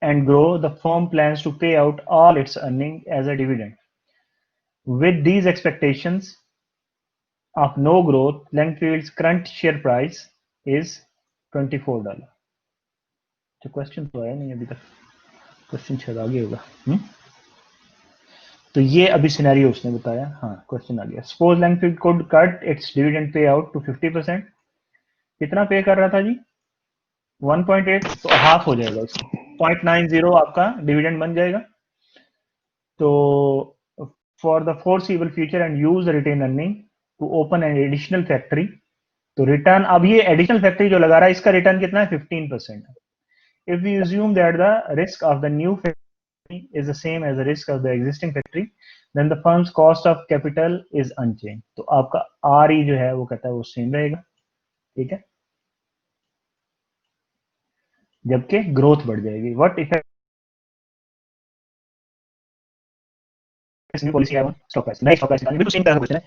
and grow, the firm plans to pay out all its earning as a dividend. With these expectations of no growth, Langfield's current share price is $24. तो क्वेश्चन तो आया नहीं अभी तक, क्वेश्चन शायद आगे होगा। तो ये अभी सिनेरियो उसने बताया। हाँ, क्वेश्चन आ गया। Suppose Langfield could cut its dividend payout to 50%। कितना पे कर रहा था जी? 1.8, तो हाफ हो जाएगा इसका, 0.90 आपका डिविडेंड बन जाएगा। तो for the foreseeable future and use retain earning to open an additional factory, तो रिटर्न, अब ये एडिशनल फैक्ट्री जो लगा रहा है इसका रिटर्न कितना है? 15% है। If you assume that the risk of the new factory is the same as the risk of the existing factory, then the firm's cost of capital is unchange. तो आपका आरई जो है वो कहता है वो सेम रहेगा, ठीक है, जबकि ग्रोथ बढ़ जाएगी। व्हाट इफेक्ट पॉलिसी है स्टॉक प्राइस, नहीं स्टॉक प्राइस बिल्कुल सेम तरह का क्वेश्चन है।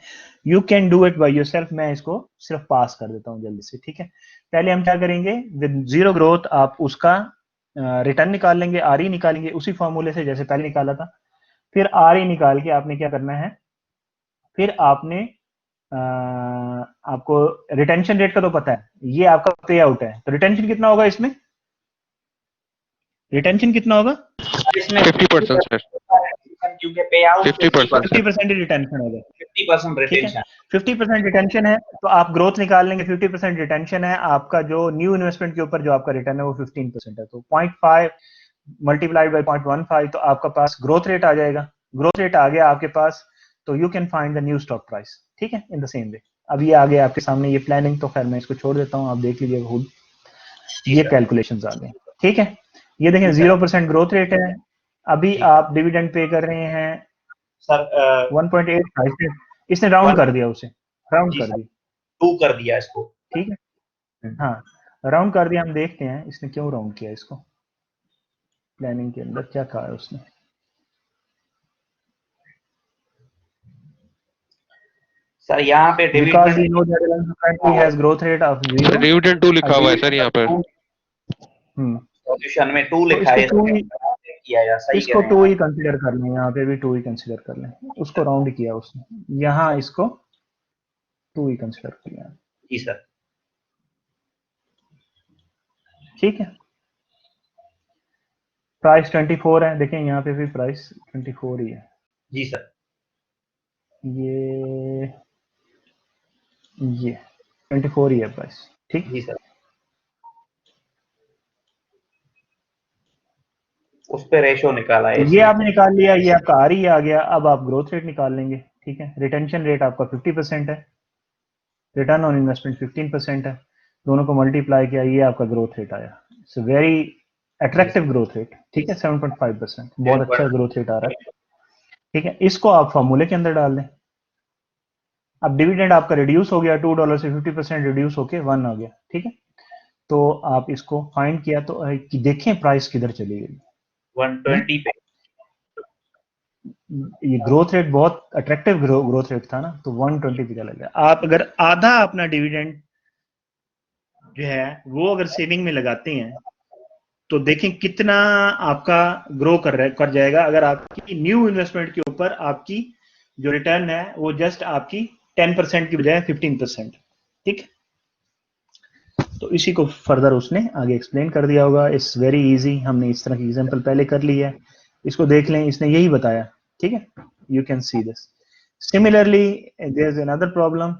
You can do it by yourself, मैं इसको सिर्फ पास कर देता हूं जल्दी से, ठीक है। पहले हम क्या करेंगे, विद जीरो ग्रोथ आप उसका रिटर्न निकाल लेंगे, आरई निकालेंगे उसी फॉर्मूले से जैसे पहले निकाला था। फिर आरई निकाल के आपने क्या करना है, फिर आपने आपको रिटेंशन रेट का तो पता है, ये आपका पे आउट है, तो रिटेंशन कितना होगा इसमें? रिटेंशन कितना होगा इसमें? 50% सर, क्योंकि पे आउट 50% ही रिटेंशन होगा, 50% रिटेंशन, 50% रिटेंशन है, तो आप ग्रोथ निकाल लेंगे। 50% रिटेंशन है, आपका जो न्यू इन्वेस्टमेंट के ऊपर जो आपका रिटर्न है वो 15% है, तो 0.5 मल्टीप्लाइड बाय 0.15, तो आपका पास ग्रोथ रेट आ जाएगा। ग्रोथ रेट आ गया आपके पास, तो you can find the new stock price, ठीक है, इन द सेम वे। अब ये आ गया आपके सामने ये प्लानिंग, तो खैर मैं इसको छोड़ देता हूँ, आप देख लीजिएगा खुद, ये कैलकुलेशंस आ गए, ठीक है। ये देखें 0% ग्रोथ रेट है, अभी आप डिविडेंड पे कर रहे हैं सर 1.8, इसने राउंड कर दिया, उसे राउंड कर दिया, 2 कर दिया इसको, ठीक है। हाँ, राउंड कर दिया। हम देखते हैं इसने क्यों राउंड किया इसको, प्लानिंग के अंदर क्या कहा है उसने। सर यहाँ पे Because we dividend know that Reliance currently has growth rate of 0, dividend 2 लिखा हुआ है सर यहाँ पर। सॉल्यूशन में 2 लिखा है, किया या सही इसको कह 2 रहे ही हैं। कंसीडर कर लें, यहाँ पे भी 2 ही कंसीडर कर लें, उसको राउंड किया उसने, यहाँ इसको 2 ही कंसीडर कर लिया, जी सर, ठीक है। प्राइस 24 है, देखें यहाँ पे भी प्राइस 24 ही है, जी सर, ये 24 ही है प्राइस, ठीक। जी सर, उस पे रेशो निकाला है, ये आपने निकाल लिया, ये आपका आरई आ गया। अब आप ग्रोथ रेट निकाल लेंगे, ठीक है। रिटेंशन रेट आपका 50% है, रिटर्न ऑन इन्वेस्टमेंट 15% है, दोनों को मल्टीप्लाई किया, ये आपका ग्रोथ रेट आया। It's very attractive growth rate, ठीक है, 7.5%, बहुत अच्छा ग्रोथ रेट आ रहा है, ठीक है। इसको आप फॉर्मूले के अंदर डाल दें। अब डिविडेंड आपका रिड्यूस हो गया, $2 से 50% रिड्यूस होके 1 आ गया, ठीक है। तो आप इसको फाइंड किया, तो देखें प्राइस किधर चली गई, 120 पे। ये ग्रोथ रेट बहुत अट्रैक्टिव ग्रोथ रेट था ना, तो 120 पे चला गया। आप अगर आधा अपना डिविडेंड जो है वो अगर सेविंग में लगाते हैं, तो देखें कितना आपका ग्रो कर जाएगा। अगर आपकी न्यू इन्वेस्टमेंट के ऊपर आपकी जो रिटर्न है वो जस्ट आपकी 10% की बजाय 15%, ठीक। तो इसी को फर्दर उसने आगे एक्सप्लेन कर दिया होगा। इट्स वेरी इजी, हमने इस तरह की एग्जांपल पहले कर ली है, इसको देख लें, इसने यही बताया, ठीक है। You can see this. Similarly there is another problem,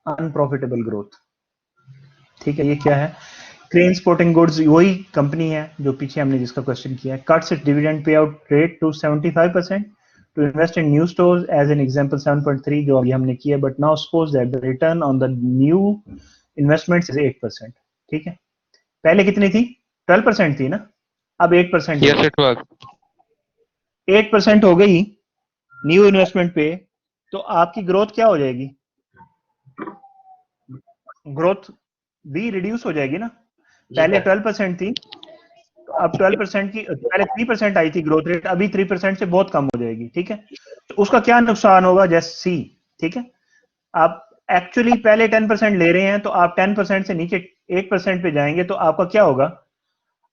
unprofitable growth, ठीक है। ये क्या है, क्रेन स्पोर्टिंग गुड्स, वही कंपनी है जो पीछे हमने जिसका क्वेश्चन किया है। Cuts its dividend pay out rate to 75% to invest in new stores, as an example 7.3 जो अभी हमने किया, but now suppose that the return on the new investments is 8%, ठीक है। पहले कितनी थी? 12% थी ना, अब 8% Yes, it was. 8% हो गई न्यू इन्वेस्टमेंट पे, तो आपकी ग्रोथ क्या हो जाएगी? ग्रोथ भी रिड्यूस हो जाएगी ना। पहले 12% थी, तो अब 12% की, पहले 3% आई थी ग्रोथ रेट, अभी 3% से बहुत कम हो जाएगी, ठीक है। तो उसका क्या नुकसान होगा? जस्ट सी, ठीक है, आप एक्चुअली पहले 10% ले रहे हैं, तो आप 10% से नीचे 8% पे जाएंगे, तो आपका क्या होगा?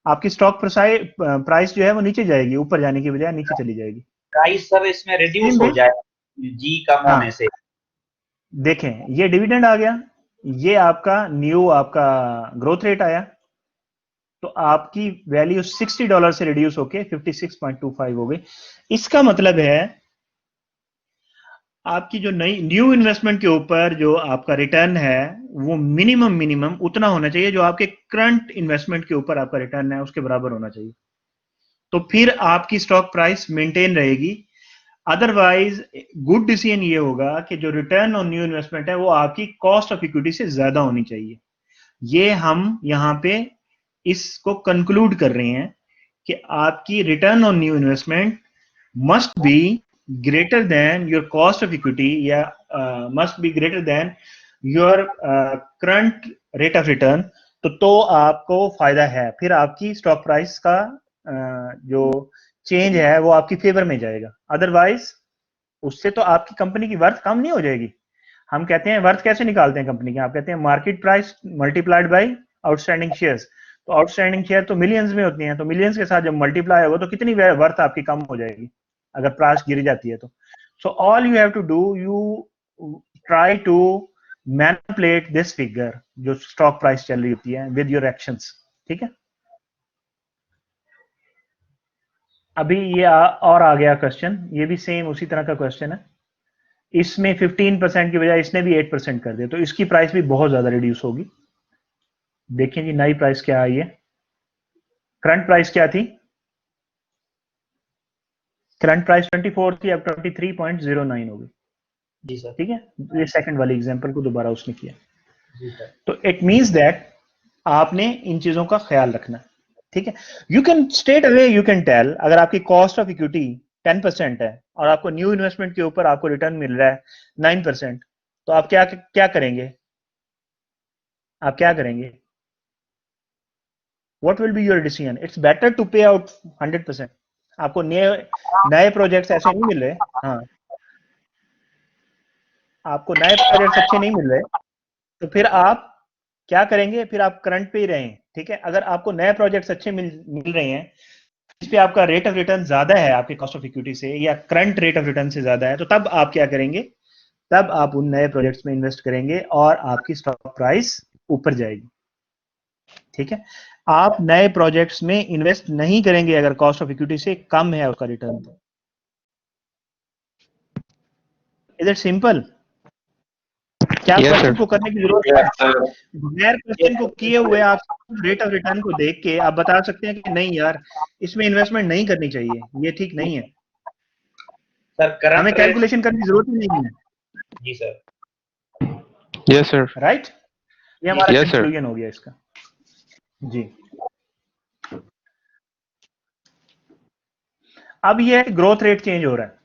आपकी स्टॉक प्राइस जो है वो नीचे जाएगी, ऊपर जाने की बजाय नीचे चली जाएगी। प्राइस सर इसमें रिड्यूस Same हो way, जाएगा जी कम हाँ, होने से। देखें ये डिविडेंड आ गया, ये आपका न्यू आपका ग्रोथ रेट आया, तो आपकी वैल्यू $60 से रिड्यूस होके 56.25 हो गई। इसका मतलब है आपकी जो नई न्यू इन्वेस्टमेंट के ऊपर जो आपका रिटर्न है वो मिनिमम उतना होना चाहिए जो आपके करंट इन्वेस्टमेंट के ऊपर आपका रिटर्न है उसके बराबर होना चाहिए, तो फिर आपकी स्टॉक प्राइस मेंटेन रहेगी। अदरवाइज गुड डिसीजन ये होगा कि जो रिटर्न ऑन न्यू इन्वेस्टमेंट है वो आपकी कॉस्ट ऑफ इक्विटी से ज्यादा होनी चाहिए। ये हम यहाँ पे इसको कंक्लूड कर रहे हैं कि आपकी return on new investment must be greater than your cost of equity या must be greater than your current rate of return, तो आपको फायदा है, फिर आपकी स्टॉक प्राइस का जो चेंज है वो आपकी फेवर में जाएगा। अदरवाइज उससे तो आपकी कंपनी की वर्थ कम नहीं हो जाएगी। हम कहते हैं वर्थ कैसे निकालते हैं कंपनी की? आप कहते हैं market price multiplied by outstanding shares, तो आउटस्टैंडिंग शेयर तो मिलियंस में होती हैं, तो मिलियंस के साथ जब मल्टीप्लाई होगा तो कितनी वर्थ आपकी कम हो जाएगी अगर प्राइस गिर जाती है तो। So all you have to do, you try to manipulate this figure जो स्टॉक प्राइस चल रही होती है विद योर एक्शंस, ठीक है। अभी ये और आ गया क्वेश्चन, ये भी सेम उसी तरह का क्वेश्चन है। इसमें 15% की बजाय इसने भी 8% कर दिया, तो इसकी प्राइस भी बहुत ज्यादा रिड्यूस होगी। देखिए जी नई प्राइस क्या आई है। करंट प्राइस क्या थी? करंट प्राइस 24 थी, अब 23.09 हो गई। जी सर। ठीक है, ये सेकंड वाली एग्जांपल को दोबारा उसने किया। जी सर। तो इट मींस दैट आपने इन चीजों का ख्याल रखना, ठीक है। You can straight away you can tell, अगर आपकी कॉस्ट ऑफ इक्विटी 10% है और आपको न्यू इन्वेस्टमेंट के ऊपर आपको रिटर्न मिल रहा है 9%, तो आप क्या क्या करेंगे? आप क्या करेंगे? What will be your decision? It's better to pay out 100%. आपको नए प्रोजेक्ट्स ऐसे नहीं मिल रहे, हाँ, आपको नए प्रोजेक्ट्स अच्छे नहीं मिल रहे, तो फिर आप क्या करेंगे? फिर आप करंट पे ही रहें, ठीक है। अगर आपको नए प्रोजेक्ट्स अच्छे मिल रहे हैं, इस पे आपका रेट ऑफ रिटर्न ज्यादा है आपके कॉस्ट ऑफ इक्विटी से या करंट रेट ऑफ रिटर्न से ज्यादा है, तो तब आप क्या करेंगे? तब आप उन नए प्रोजेक्ट्स में इन्वेस्ट करेंगे और आपकी स्टॉक प्राइस ऊपर जाएगी, ठीक है। आप नए प्रोजेक्ट्स में इन्वेस्ट नहीं करेंगे अगर कॉस्ट ऑफ इक्विटी से कम है उसका रिटर्न। तो इज इट सिंपल? क्या Yes, क्वेश्चन sir. को करने की जरूरत है? बगैर क्वेश्चन को किए हुए आप रेट ऑफ रिटर्न को देख के आप बता सकते हैं कि नहीं यार इसमें इन्वेस्टमेंट नहीं करनी चाहिए, ये ठीक नहीं है। सर करंट हमें कैलकुलेशन करने की जरूरत ही नहीं है। जी सर। Yes, sir. राइट, ये हमारा Yes, sir. कंक्लूजन हो गया इसका जी। अब ये ग्रोथ रेट चेंज हो रहा है,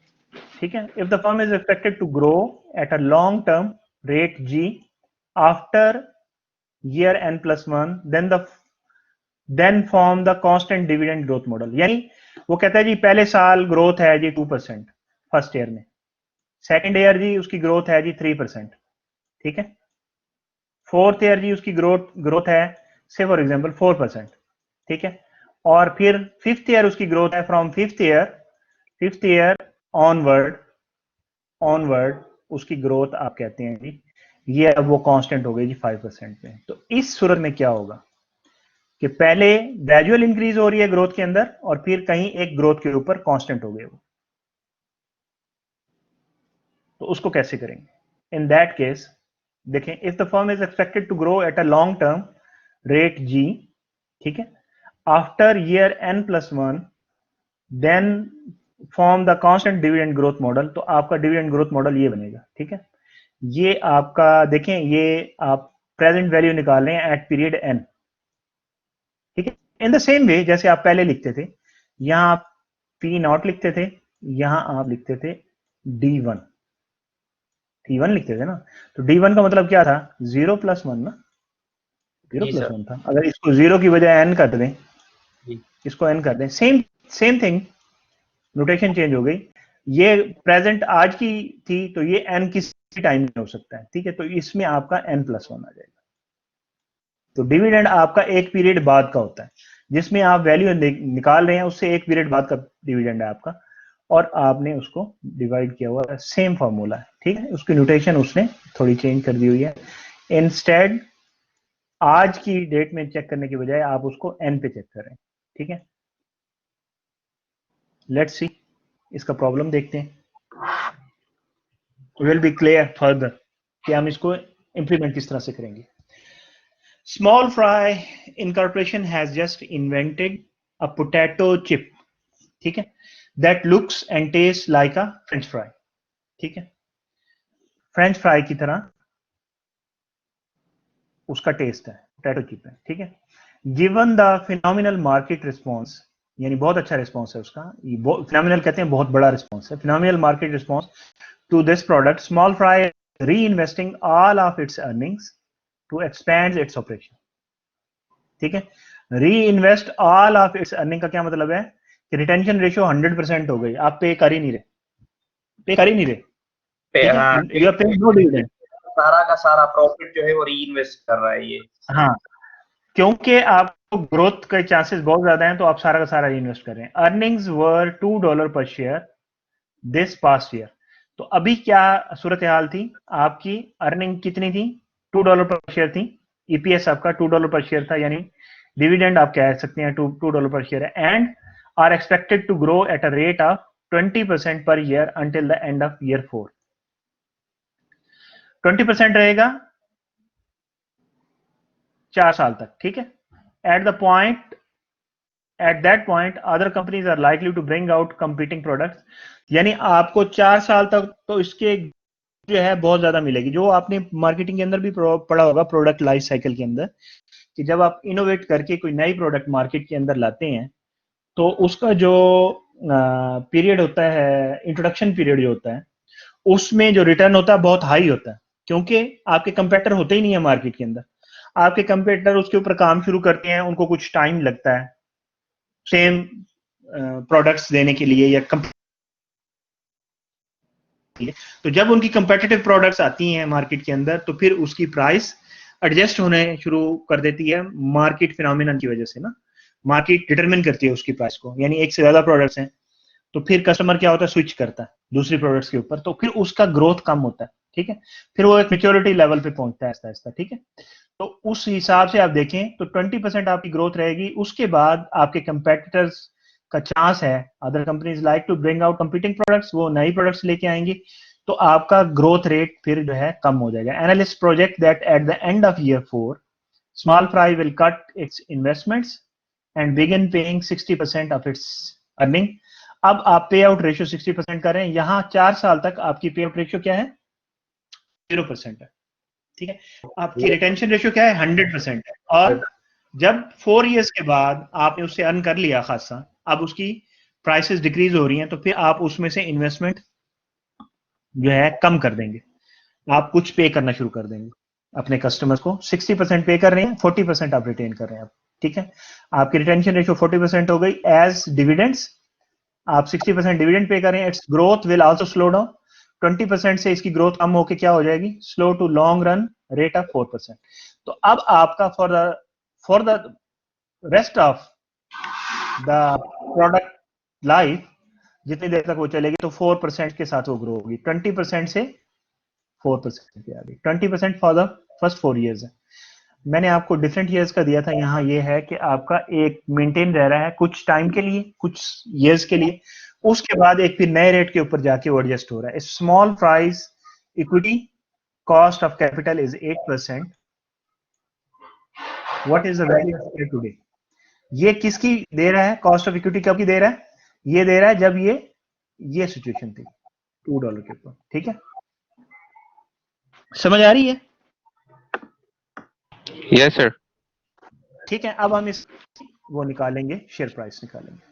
ठीक है। If the firm is expected to grow at a long term rate G after year n+1 then form the constant dividend growth model। यानी वो कहता है जी पहले साल ग्रोथ है जी 2% फर्स्ट ईयर में, सेकंड ईयर जी उसकी ग्रोथ है जी 3%, ठीक है। फोर्थ ईयर जी उसकी ग्रोथ है से फॉर एग्जांपल 4%, ठीक है। और फिर फिफ्थ ईयर उसकी ग्रोथ है फ्रॉम फिफ्थ ईयर ऑनवर्ड उसकी ग्रोथ आप कहते हैं जी ये अब वो कांस्टेंट हो गई जी 5% पे। तो इस सूरत में क्या होगा कि पहले ग्रेजुअल इंक्रीज हो रही है ग्रोथ के अंदर और फिर कहीं एक ग्रोथ के ऊपर कांस्टेंट हो गए वो, तो उसको कैसे करेंगे? इन दैट केस देखें, if the firm is expected to grow at a long term rate जी, ठीक है, after year n+1 then form the constant dividend growth model. तो आपका डिविडेंड ग्रोथ मॉडल ये बनेगा, ठीक है। ये आपका देखें, ये आप प्रेजेंट वैल्यू निकाल रहे हैं एट पीरियड n, ठीक है। इन द सेम वे जैसे आप पहले लिखते थे, यहां आप पी नॉट लिखते थे, यहां आप लिखते थे D1, T1 लिखते थे ना, तो D1 का मतलब क्या था, 0+1 ना, 0 जी प्लस सर। 1 था। अगर इसको 0 की बजाय n कर दें, जी इसको n कर दें, same same thing, notation change हो गई। ये प्रेजेंट आज की थी, तो ये n किसी टाइम में हो सकता है, ठीक है, तो इसमें आपका n+1 आ जाएगा। तो डिविडेंड आपका एक पीरियड बाद का होता है, जिसमें आप वैल्यू निकाल रहे हैं, उससे एक पीरियड बाद का डिविडेंड है आपका, और आपने उसको डिवाइड किया हुआ है, सेम फॉर्मूला है, ठीक है। उसकी नोटेशन उसने थोड़ी चेंज कर दी हुई है। इंस्टेड आज की डेट में चेक करने की बजाय आप उसको एन पे चेक करें, ठीक है। लेट्स सी, इसका प्रॉब्लम देखते हैं, विल बी क्लियर फर्दर कि हम इसको इंप्लीमेंट किस तरह से करेंगे। Small fry incorporation has just invented a potato chip, ठीक है, that looks and taste like a French fry, ठीक है, फ्रेंच फ्राई की तरह उसका टेस्ट है, पोटैटो चिप है, ठीक है। Given the phenomenal market response, यानी बहुत अच्छा रिस्पॉन्स है उसका, ये फिनोमिनल कहते हैं बहुत बड़ा रिस्पॉन्स है, phenomenal market response to this product, small fry reinvesting all of its earnings to expand its operation, ठीक है। Reinvest all of its earning का क्या मतलब है कि रिटेंशन रेशियो 100% हो गई, आप पे कर ही नहीं रहे, पे कर ही नहीं रहे, ठीक है, हाँ, you are paying no dividend. सारा का सारा प्रॉफिट जो है वो री इन्वेस्ट कर रहा है ये। हाँ, क्योंकि आपको ग्रोथ के चांसेस बहुत ज्यादा हैं, तो आप सारा का सारा इन्वेस्ट कर रहे हैं। Earnings were $2 per share this past year, तो अभी क्या सूरत हाल थी, आपकी अर्निंग कितनी थी, $2 पर शेयर थी, ईपीएस आपका $2 पर शेयर था, यानी डिविडेंड आप कह सकते हैं $2 पर शेयर है, and are expected to grow at a rate of 20% per year until the end of year 4। 20% रहेगा 4 साल तक, ठीक है। At that point other companies are likely to bring out competing products, यानी आपको 4 साल तक तो इसके जो है बहुत ज्यादा मिलेगी, जो आपने मार्केटिंग के अंदर भी पढ़ा होगा, प्रोडक्ट लाइफ साइकिल के अंदर, कि जब आप इनोवेट करके कोई नई प्रोडक्ट मार्केट के अंदर लाते हैं, तो उसका जो पीरियड होता है, इंट्रोडक्शन पीरियड जो होता है, उसमें जो रिटर्न होता है बहुत हाई होता है, क्योंकि आपके कंपेटर होते ही नहीं है मार्केट के अंदर। आपके कंपेटर उसके ऊपर काम शुरू करते हैं, उनको कुछ टाइम लगता है सेम प्रोडक्ट्स देने के लिए, या तो जब उनकी कंपेटिटिव प्रोडक्ट्स आती हैं मार्केट के अंदर, तो फिर उसकी प्राइस एडजस्ट होने शुरू कर देती है, मार्केट फिनोमिनन की वजह से ना, मार्केट डिटरमिन करती है उसकी प्राइस को, यानी एक से ज्यादा प्रोडक्ट्स हैं, तो फिर कस्टमर क्या होता है, स्विच करता है दूसरी प्रोडक्ट्स के ऊपर, तो फिर उसका ग्रोथ कम होता है, ठीक है, फिर वो एक मेच्योरिटी लेवल पे पहुंचता है आहिस्ता आहिस्ता, ठीक है। तो उस हिसाब से आप देखें तो 20% आपकी ग्रोथ रहेगी, उसके बाद आपके कंपेटिटर्स का चांस है, other companies like to bring out competing products, वो नई प्रोडक्ट्स लेके आएंगी, तो आपका ग्रोथ रेट फिर जो है कम हो जाएगा। Analyst project that at the end of year 4 small fry will cut it's investments and begin paying 60% of its earning. अब आप पे आउट रेशियो 60% करें, यहां 4 साल तक आपकी पे आउट रेशियो क्या है, 0% है, ठीक है। आपकी रिटेंशन रेशियो क्या है, 100% है, और जब 4 इयर्स के बाद आपने उससे अर्न कर लिया खासा, अब उसकी प्राइसेस डिक्रीज हो रही हैं, तो फिर आप उसमें से इन्वेस्टमेंट जो है कम कर देंगे, आप कुछ पे करना शुरू कर देंगे अपने कस्टमर्स को। 60% पे कर रहे हैं, 40% आप रिटेन कर रहे हैं, ठीक है। आपकी रिटेंशन रेशियो 40% हो गई एज डिविडेंड्स, आप 60% डिविडेंड पे कर रहे हैं, its growth will also slow down, 20% से इसकी ग्रोथ कम होकर क्या हो जाएगी, slow to long run rate of 4%। तो अब आपका for the rest of the product life, जितनी देर तक वो चलेगी, तो 4% के साथ वो ग्रो होगी, 20% से 4% पे आ गई, 20% फॉर द फर्स्ट 4 ईयर्स है। मैंने आपको डिफरेंट ईयर्स का दिया था, यहाँ ये है कि आपका एक मेंटेन रह रहा है कुछ टाइम के लिए, कुछ ईयर्स के लिए, उसके बाद एक फिर नए रेट के ऊपर जाके वो एडजस्ट हो रहा है। Small price equity cost of capital is 8%, what is the value of share today. ये किसकी दे रहा है, कॉस्ट ऑफ इक्विटी कब की दे रहा है, ये दे रहा है जब ये सिचुएशन थी $2 के ऊपर, ठीक है, समझ आ रही है, Yes, sir. ठीक है। अब हम इस वो निकालेंगे, शेयर प्राइस निकालेंगे।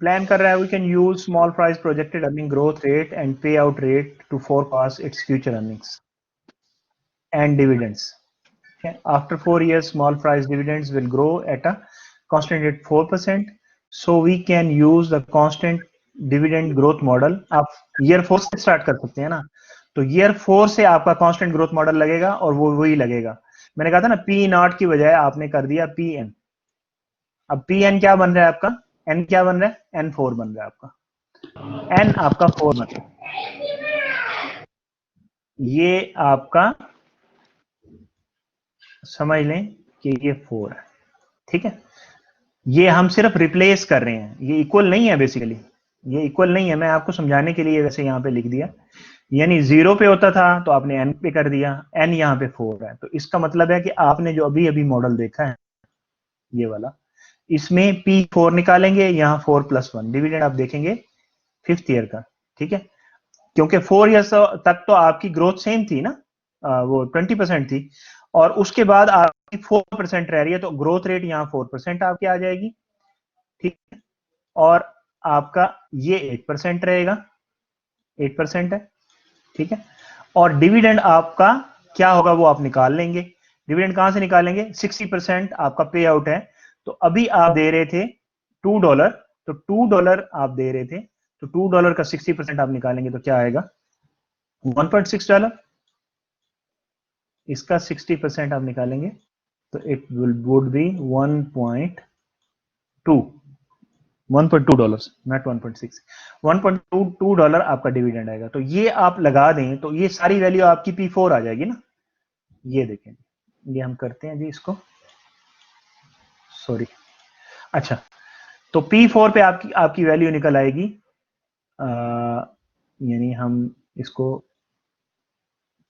प्लान कर रहा है, we can use small price projected earning growth rate and pay out rate to forecast its future earnings and dividends. Okay. After 4 years, small price dividends will grow at a constant rate 4%. So we can use the constant dividend growth model. आप year 4 से start कर सकते हैं ना, तो year 4 से आपका constant growth model लगेगा और वो वही लगेगा। मैंने कहा था ना P नॉट की बजाय आपने कर दिया PN। अब PN क्या बन रहा है आपका, N क्या बन रहा है, N4 बन रहा है आपका, N आपका 4 बन रहा है। ये आपका समझ लें कि ये 4 है, ठीक है। ये हम सिर्फ रिप्लेस कर रहे हैं, ये इक्वल नहीं है, बेसिकली ये इक्वल नहीं है। मैं आपको समझाने के लिए वैसे यहाँ पे लिख दिया, यानी 0 पे होता था तो आपने n पे कर दिया, n यहाँ पे 4 है, तो इसका मतलब है कि आपने जो अभी अभी मॉडल देखा है ये वाला, इसमें P4 निकालेंगे, यहाँ 4+1 डिविडेंड आप देखेंगे 5th ईयर का, ठीक है। क्योंकि 4 ईयर्स तक तो आपकी ग्रोथ सेम थी ना, वो 20% थी, और उसके बाद आपकी 4% रह रही है, तो ग्रोथ रेट यहाँ 4% आपकी आ जाएगी, ठीक है। और आपका ये 8% रहेगा, 8% है, ठीक है। और डिविडेंड आपका क्या होगा वो आप निकाल लेंगे। डिविडेंड कहां से निकालेंगे, 60% आपका पे आउट है, तो अभी आप दे रहे थे $2, तो $2 आप दे रहे थे, तो $2 का 60% आप निकालेंगे तो क्या आएगा, $1.6। इसका 60% आप निकालेंगे तो इट वुड बी 1.2 $1.2, नॉट 1.6, $1.22 आपका डिविडेंड आएगा। तो ये आप लगा दें तो ये सारी वैल्यू आपकी P4 आ जाएगी ना। ये देखें, ये हम करते हैं जी इसको, सॉरी, अच्छा, तो P4 पे आपकी वैल्यू निकल आएगी, यानी हम इसको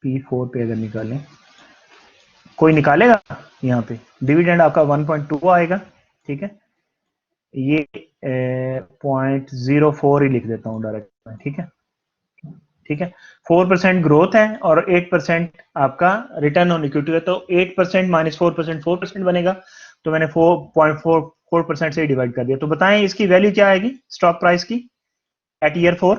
P4 पे अगर निकालें, कोई निकालेगा यहाँ पे, डिविडेंड आपका 1.2 आएगा, ठीक है। ये 0.04 ही लिख देता हूँ डायरेक्ट, ठीक है, ठीक है। 4% ग्रोथ है और 8% आपका रिटर्न ऑन इक्विटी है, तो 8% माइनस 4% 4% बनेगा, तो मैंने 4.44% से डिवाइड कर दिया। तो बताएं इसकी वैल्यू क्या आएगी स्टॉक प्राइस की एट ईयर 4,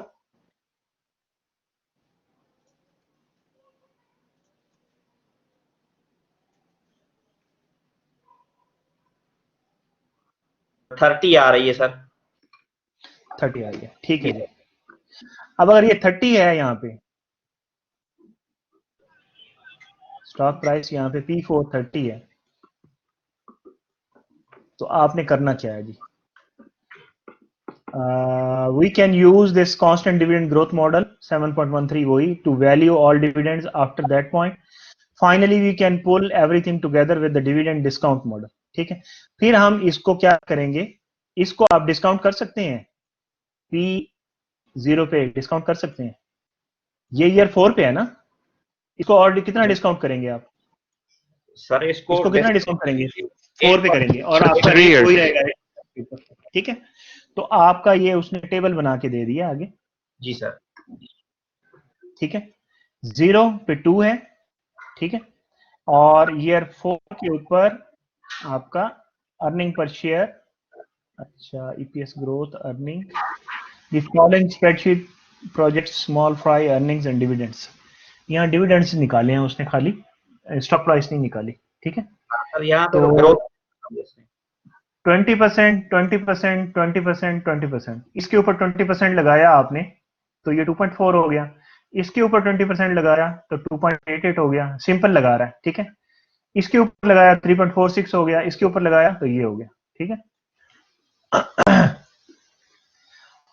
थर्टी आ रही है सर। 30 आ गया, ठीक है जी। अब अगर ये 30 है, यहाँ पे स्टॉक प्राइस यहाँ पे P4 30 है, तो आपने करना क्या है जी, we can use this constant dividend growth model 7.13 वही to value all dividends after that point. Finally we can pull everything together with the dividend discount model, ठीक है। फिर हम इसको क्या करेंगे, इसको आप डिस्काउंट कर सकते हैं, P0 पे डिस्काउंट कर सकते हैं, ये ईयर 4 पे है ना, इसको और कितना डिस्काउंट करेंगे आप सर इसको कितना डिस्काउंट करेंगे, 4 पे करेंगे, और आपका 3 years. वही रहेगा, ठीक है। तो आपका ये उसने टेबल बना के दे दिया आगे, जी सर, ठीक है। 0 पे 2 है, ठीक है, और ईयर 4 के ऊपर आपका अर्निंग पर शेयर, अच्छा, EPS growth earning, the following spreadsheet project small fry earnings and dividends. यहाँ डिविडेंड्स निकाले हैं उसने, खाली स्टॉक प्राइस नहीं निकाली, ठीक है। सर यहाँ पे तो ग्रोथ 20%, 20%, 20%, 20%, इसके ऊपर 20% लगाया आपने तो ये 2.4 हो गया, इसके ऊपर 20% लगाया तो 2.88 हो गया, सिंपल लगा रहा है, ठीक है। इसके ऊपर लगाया 3.46 हो गया, इसके ऊपर लगाया तो ये हो गया, ठीक है।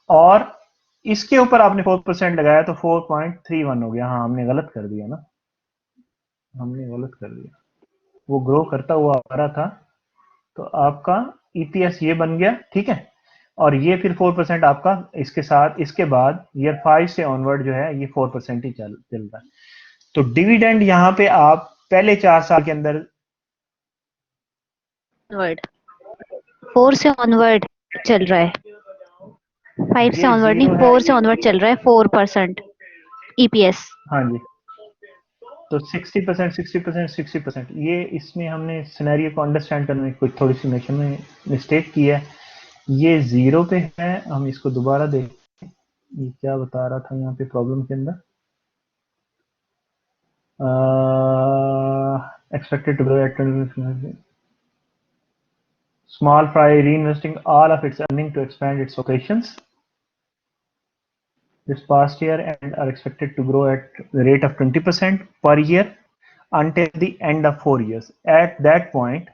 और इसके ऊपर आपने 4% लगाया तो 4.31 हो गया। हाँ, हमने गलत कर दिया ना, हमने गलत कर दिया, वो ग्रो करता हुआ आ रहा था, तो आपका ईपीएस ये बन गया, ठीक है। और ये फिर 4% आपका इसके साथ, इसके बाद ईयर 5 से ऑनवर्ड जो है ये 4% ही चल रहा है। तो डिविडेंड यहाँ पे आप पहले 4 साल के अंदर 4 से ऑनवर्ड चल रहा है, 5 से ये ऑनवर्ड नहीं, 0 है, 4 से ऑनवर्ड चल रहा है 4% ईपीएस। हाँ जी, तो 60%, 60%, 60%, ये इसमें हमने सिनेरियो को अंडरस्टैंड करने में कुछ थोड़ी सी मेंशन में मिस्टेक की है। ये 0 पे है, हम इसको दोबारा देखें ये क्या बता रहा था यहाँ पे प्रॉब्लम के अंदर। Expected to grow at 20%. Small fry reinvesting all of its earning to expand its operations this past year and are expected to grow at the rate of 20% per year until the end of 4 years. At that point,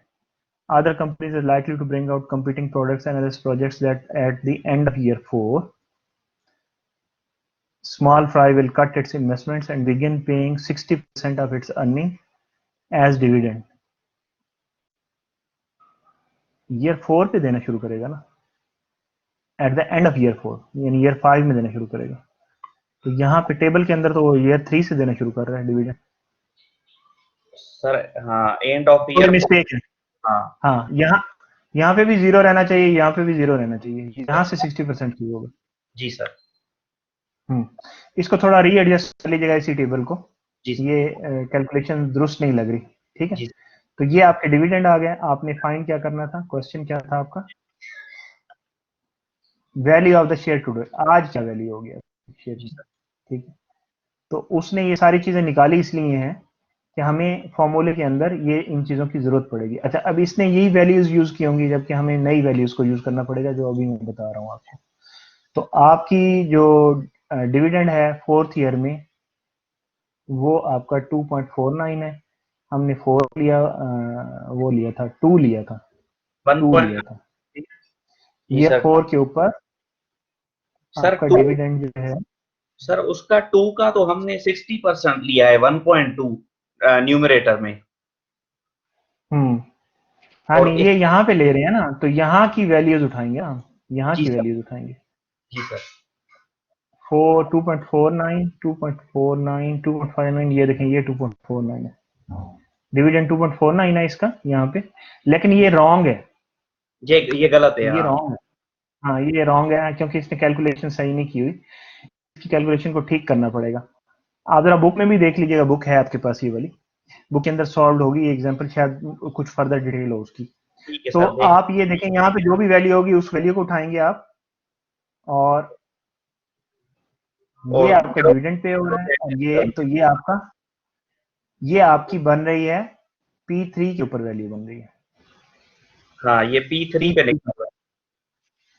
other companies are likely to bring out competing products and other projects that at the end of year 4, Small Fry will cut its investments and begin paying 60% of its earning as dividend. Year 4 पे देना शुरू करेगा ना, at the end of year 4, यानी ईयर 5 में देना शुरू करेगा। तो यहाँ पे टेबल के अंदर तो वो ईयर 3 से देना शुरू कर रहा है डिविडेंड। सर हाँ, एंड ऑफ ईयर मिस्टेक है। हाँ, यहाँ पे भी 0 रहना चाहिए, यहाँ पे भी 0 रहना चाहिए, यहाँ से 60% की होगा। जी सर। इसको थोड़ा रीएडजस्ट कर लीजिएगा इसी टेबल को, जी ये कैलकुलेशन दुरुस्त नहीं लग रही, ठीक है। जी। तो ये आपके डिविडेंड आ गए। आपने फाइंड क्या करना था, क्वेश्चन क्या था आपका, value of the share today, आज क्या वैल्यू हो गया शेयर की, ठीक है। तो उसने ये सारी चीजें निकाली इसलिए हैं कि हमें फॉर्मूले के अंदर ये इन चीजों की जरूरत पड़ेगी। अच्छा, अब इसने यही वैल्यूज यूज की होंगी, जबकि हमें नई वैल्यूज को यूज करना पड़ेगा, जो अभी मैं बता रहा हूँ आपको। तो आपकी जो डिविडेंड है 4th ईयर में, वो आपका 2.49 है। हमने 4 लिया, वो लिया था 2 लिया था, 2 लिया था। ईयर 4 के ऊपर सर आपका डिविडेंड जो है, सर उसका 2 का तो हमने 60% लिया है 1.2 न्यूमरेटर में। हाँ नहीं, ये यहाँ पे ले रहे हैं ना, तो यहाँ की वैल्यूज उठाएंगे ना, यहाँ की वैल्यूज उठाएंगे। जी सर। 2.49, 2.49, 2.59, ये देखें, ये 2.49 है, डिविडेंड 2.49 है इसका यहाँ पे, लेकिन ये रॉन्ग है, ये गलत है। ये रॉन्ग है। हाँ, ये रॉन्ग है क्योंकि इसने कैलकुलेशन सही नहीं की हुई, इसकी कैलकुलेशन को ठीक करना पड़ेगा। आप जरा बुक में भी देख लीजिएगा, बुक है आपके पास ये वाली, बुक के अंदर सॉल्व होगी एग्जांपल, शायद कुछ फर्दर डिटेल हो उसकी। तो आप ये देखें, यहाँ पे जो भी वैल्यू होगी उस वैल्यू को उठाएंगे आप, और ये आपका डिविडेंड पे हो रहा है, और ये तो ये आपकी बन रही है P3 के ऊपर वैल्यू बन रही है। हाँ, ये P3 पे लिखा हुआ है,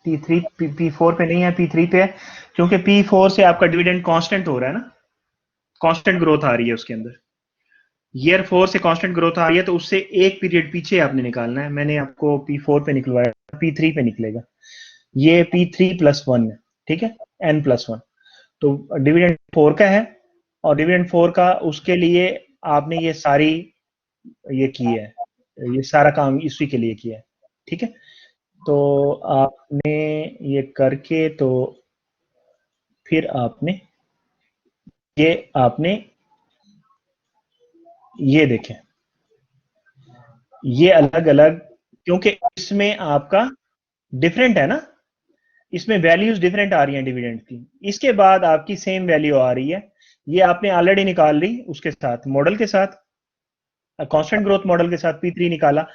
P4 पे नहीं है, P3 पे है, क्योंकि P4 से आपका डिविडेंड कांस्टेंट हो रहा है ना, कांस्टेंट ग्रोथ आ रही है उसके अंदर। ईयर 4 से कांस्टेंट ग्रोथ आ रही है, तो उससे एक पीरियड पीछे आपने निकालना है। मैंने आपको P4 पे निकलवाया, P3 पे निकलेगा, ये P3+1 है, ठीक है, N+1। तो डिविडेंड 4 का है, और डिविडेंड 4 का उसके लिए आपने ये सारी ये की है, ये सारा काम इसी के लिए किया है, ठीक है। तो आपने ये करके, तो फिर आपने ये देखें, ये अलग अलग, क्योंकि इसमें आपका डिफरेंट है ना, इसमें वैल्यूज डिफरेंट आ रही हैं डिविडेंड की। इसके बाद आपकी सेम वैल्यू आ रही है, ये आपने ऑलरेडी निकाल ली उसके साथ, मॉडल के साथ, कांस्टेंट ग्रोथ मॉडल के साथ P3 निकाला।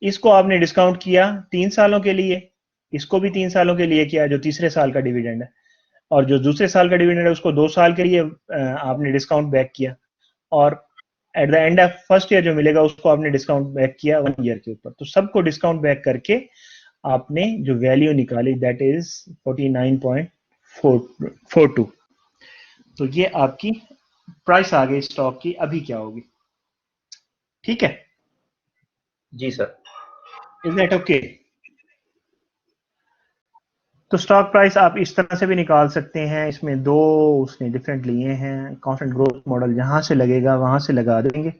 इसको आपने डिस्काउंट किया 3 सालों के लिए, इसको भी 3 सालों के लिए किया, जो तीसरे साल का डिविडेंड है, और जो दूसरे साल का डिविडेंड है उसको 2 साल के लिए आपने डिस्काउंट बैक किया, और at the end of first year जो मिलेगा उसको आपने डिस्काउंट बैक किया 1 ईयर के ऊपर। तो सबको डिस्काउंट बैक करके आपने जो वैल्यू निकाली, दैट इज 49.42। तो ये आपकी प्राइस आ गई स्टॉक की, अभी क्या होगी, ठीक है जी सर। Is that okay? तो स्टॉक प्राइस आप इस तरह से भी निकाल सकते हैं, इसमें दो उसने डिफरेंट लिए हैं। कांस्टेंट ग्रोथ मॉडल जहां से लगेगा वहां से लगा देंगे,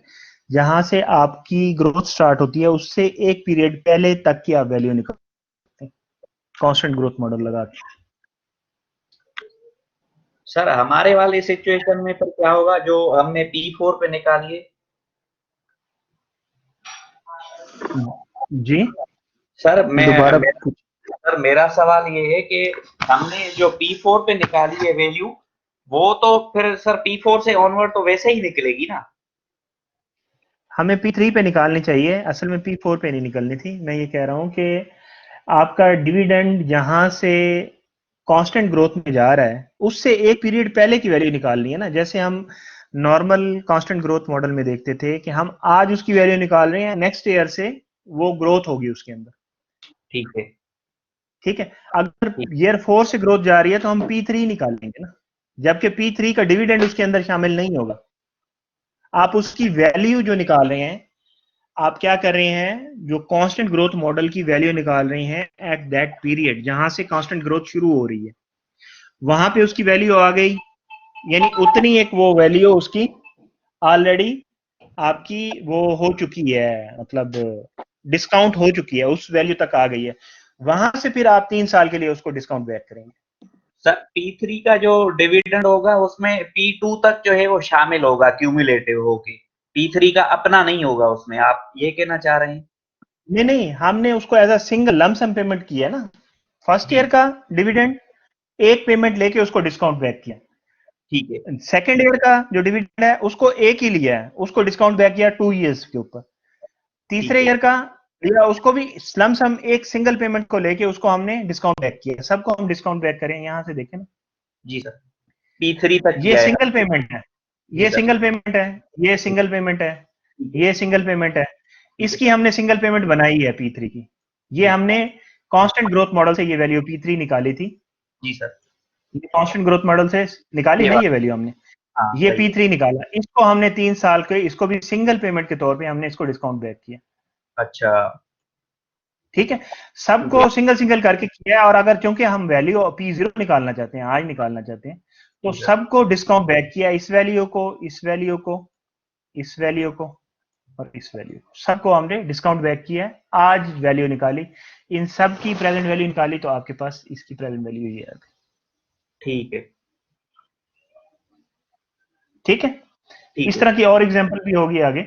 जहां से आपकी ग्रोथ स्टार्ट होती है उससे एक पीरियड पहले तक की आप वैल्यू निकाल सकते हैं कांस्टेंट ग्रोथ मॉडल लगा के। सर हमारे वाले सिचुएशन में पर क्या होगा, जो हमने P4 पे निकालिए? जी सर दोबारा सर मेरा सवाल ये है कि हमने जो P4 पे निकाली है वैल्यू, वो तो फिर सर P4 से ऑनवर्ड तो वैसे ही निकलेगी ना? हमें P3 पे निकालनी चाहिए, असल में P4 पे नहीं निकलनी थी। मैं ये कह रहा हूँ कि आपका डिविडेंड जहां से कांस्टेंट ग्रोथ में जा रहा है उससे एक पीरियड पहले की वैल्यू निकालनी है ना। जैसे हम नॉर्मल कांस्टेंट ग्रोथ मॉडल में देखते थे कि हम आज उसकी वैल्यू निकाल रहे हैं, नेक्स्ट ईयर से वो ग्रोथ होगी उसके अंदर। ठीक है। ठीक है, अगर ईयर 4 से ग्रोथ जा रही है तो हम P3 निकालेंगे ना, जबकि P3 का डिविडेंड उसके अंदर शामिल नहीं होगा। आप उसकी वैल्यू जो निकाल रहे हैं, आप क्या कर रहे हैं, जो कांस्टेंट ग्रोथ मॉडल की वैल्यू निकाल रहे हैं एट दैट पीरियड जहां से कांस्टेंट ग्रोथ शुरू हो रही है, वहां पे उसकी वैल्यू आ गई, यानी उतनी एक वो वैल्यू उसकी ऑलरेडी आपकी वो हो चुकी है, मतलब डिस्काउंट हो चुकी है, उस वैल्यू तक आ गई है। वहां से फिर आप 3 साल के लिए उसको डिस्काउंट बैक करेंगे। सर P3 का जो डिविडेंड होगा उसमें P2 तक जो है वो शामिल होगा क्यूमुलेटिव होके, P3 का अपना नहीं होगा उसमें, आप ये कहना चाह रहे हैं? नहीं नहीं, हमने उसको as a single lump sum payment किया ना, फर्स्ट ईयर का डिविडेंड एक पेमेंट लेके उसको डिस्काउंट बैक किया। ठीक है। सेकेंड ईयर का जो डिविडेंड है उसको एक ही लिया है, उसको डिस्काउंट बैक किया 2 ईयर्स के ऊपर। तीसरे ईयर का लिया, उसको भी लमसम एक सिंगल पेमेंट को लेके उसको हमने डिस्काउंट बैक किया। सबको हम डिस्काउंट बैक करें, यहां से देखें ना। जी सर, P3 तक ये किया है। सिंगल पेमेंट है, जी ये सर। सिंगल पेमेंट है, ये सिंगल पेमेंट है, ये सिंगल पेमेंट है। इसकी हमने सिंगल पेमेंट बनाई है P3 की। ये हमने कांस्टेंट ग्रोथ मॉडल से ये वैल्यू P3 निकाली थी। जी सर। ये कांस्टेंट ग्रोथ मॉडल से निकाली ये ना बात, ये वैल्यू हमने, हाँ ये सही है। P3 निकाला। इसको हमने 3 साल के, इसको भी सिंगल पेमेंट के तौर पे हमने इसको डिस्काउंट बैक किया। अच्छा। ठीक है, ठीक है। सबको सिंगल सिंगल करके किया है। और अगर क्योंकि हम वैल्यू P0 निकालना चाहते हैं, आज निकालना चाहते हैं, तो जी सर। सबको डिस्काउंट बैक किया, इस वैल्यू को, इस वैल्यू को, इस वैल्यू को और इस वैल्यू को, सबको हमने डिस्काउंट बैक किया है। आज वैल्यू निकाली, इन सब की प्रेजेंट वैल्यू निकाली, तो आपके पास इसकी प्रेजेंट वैल्यू ये आ गई। ठीक है। ठीक है, ठीक इस है। तरह की और एग्जांपल भी होगी आगे,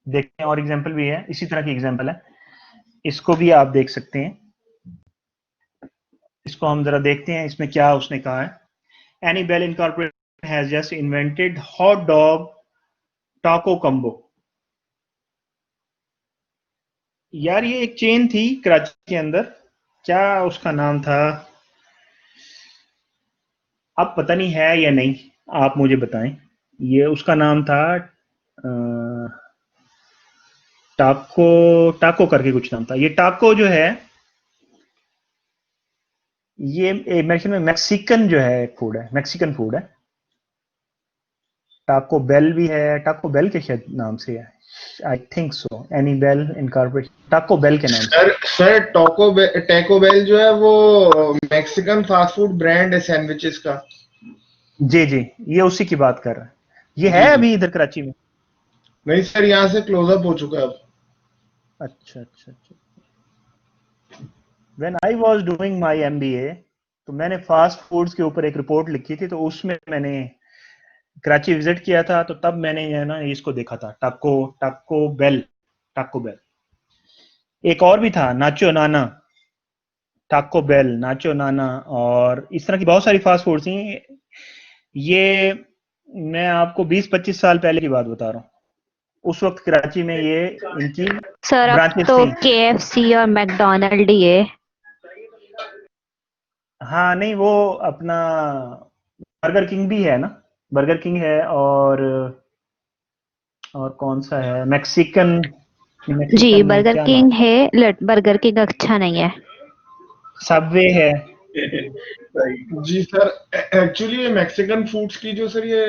देखते हैं। और एग्जांपल भी है, इसी तरह की एग्जांपल है, इसको भी आप देख सकते हैं। इसको हम जरा देखते हैं, इसमें क्या उसने कहा है। Annie Bell Incorporated has just invented hot dog taco combo. यार ये एक चेन थी कराची के अंदर, क्या उसका नाम था, अब पता नहीं है या नहीं, आप मुझे बताएं। ये उसका नाम था टाको, टाको करके कुछ नाम था। ये टाको जो है, ये मेरे ख्याल में मैक्सिकन जो है फूड है, मैक्सिकन फूड है। टाको बेल भी है, टाको बेल के शायद नाम से है, I think so. Annie Bell Incorporate Taco Bell के नाम से। सर टैको बेल जो है वो मैक्सिकन फास्ट फूड ब्रांड है सैंडविचेस का। जी जी, ये उसी की बात कर रहा है। ये है जी जी। अभी इधर कराची में? नहीं सर, यहाँ से क्लोजअप हो चुका है अब। अच्छा अच्छा अच्छा। When I was doing my MBA, तो मैंने फास्ट फूड्स के ऊपर एक रिपोर्ट लिखी थी, तो उसमें मैंने कराची विजिट किया था, तो तब मैंने ये ना इसको देखा था, टाको टाको बेल, टाको बेल। एक और भी था नाचो नाना, टाको बेल, नाचो नाना, और इस तरह की बहुत सारी फास्ट फूड थी। ये मैं आपको 20-25 साल पहले की बात बता रहा हूँ। उस वक्त कराची में ये इनकी सर अब ब्रांचेस तो थी। KFC और मैकडोनल्ड ही है। हाँ नहीं, वो अपना बर्गर किंग भी है ना, बर्गर किंग है, और कौन सा है, मैक्सिकन, जी, मैक्सिकन बर्गर क्या नाम, किंग है, बर्गर किंग अच्छा नहीं है। सबवे है। जी सर, एक्चुअली ये मैक्सिकन फूड्स की जो सर ये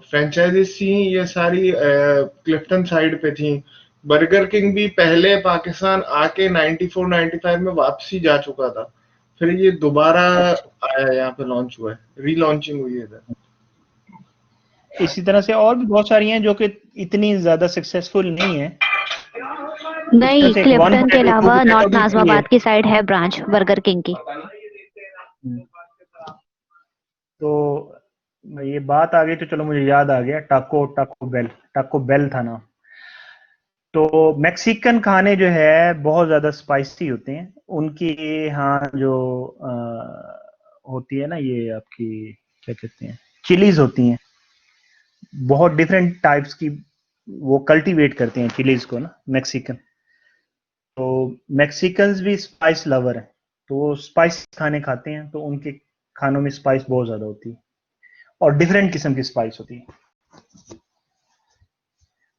फ्रेंचाइजीज थी, ये सारी क्लिफ्टन साइड पे थी। बर्गर किंग भी पहले पाकिस्तान आके 94-95 में वापसी जा चुका था, फिर ये दोबारा आया, यहाँ पे लॉन्च हुआ है, रीलॉन्चिंग हुई है इधर। इसी तरह से और भी बहुत सारी हैं जो कि इतनी ज्यादा सक्सेसफुल नहीं है। इस तरह नहीं, से एक वन क्लिफ्टन के पोटैटो टू अलावा पोटैटो नॉर्थ भी थी नाजमाबाद एक। की साइड है ब्रांच बर्गर किंग की। तो ये बात आ गई, तो चलो मुझे याद आ गया, टाको टाको बेल, टाको बेल था ना। तो मैक्सिकन खाने जो है बहुत ज़्यादा स्पाइसी होते हैं उनकी। यहाँ जो होती है ना, ये आपकी क्या कहते हैं, चिलीज होती हैं, बहुत डिफरेंट टाइप्स की वो कल्टीवेट करते हैं चिलीज को ना, मैक्सिकन। तो मैक्सिकन्स भी स्पाइस लवर हैं, तो वो स्पाइस खाने खाते हैं, तो उनके खानों में स्पाइस बहुत ज्यादा होती है और डिफरेंट किस्म की स्पाइस होती है।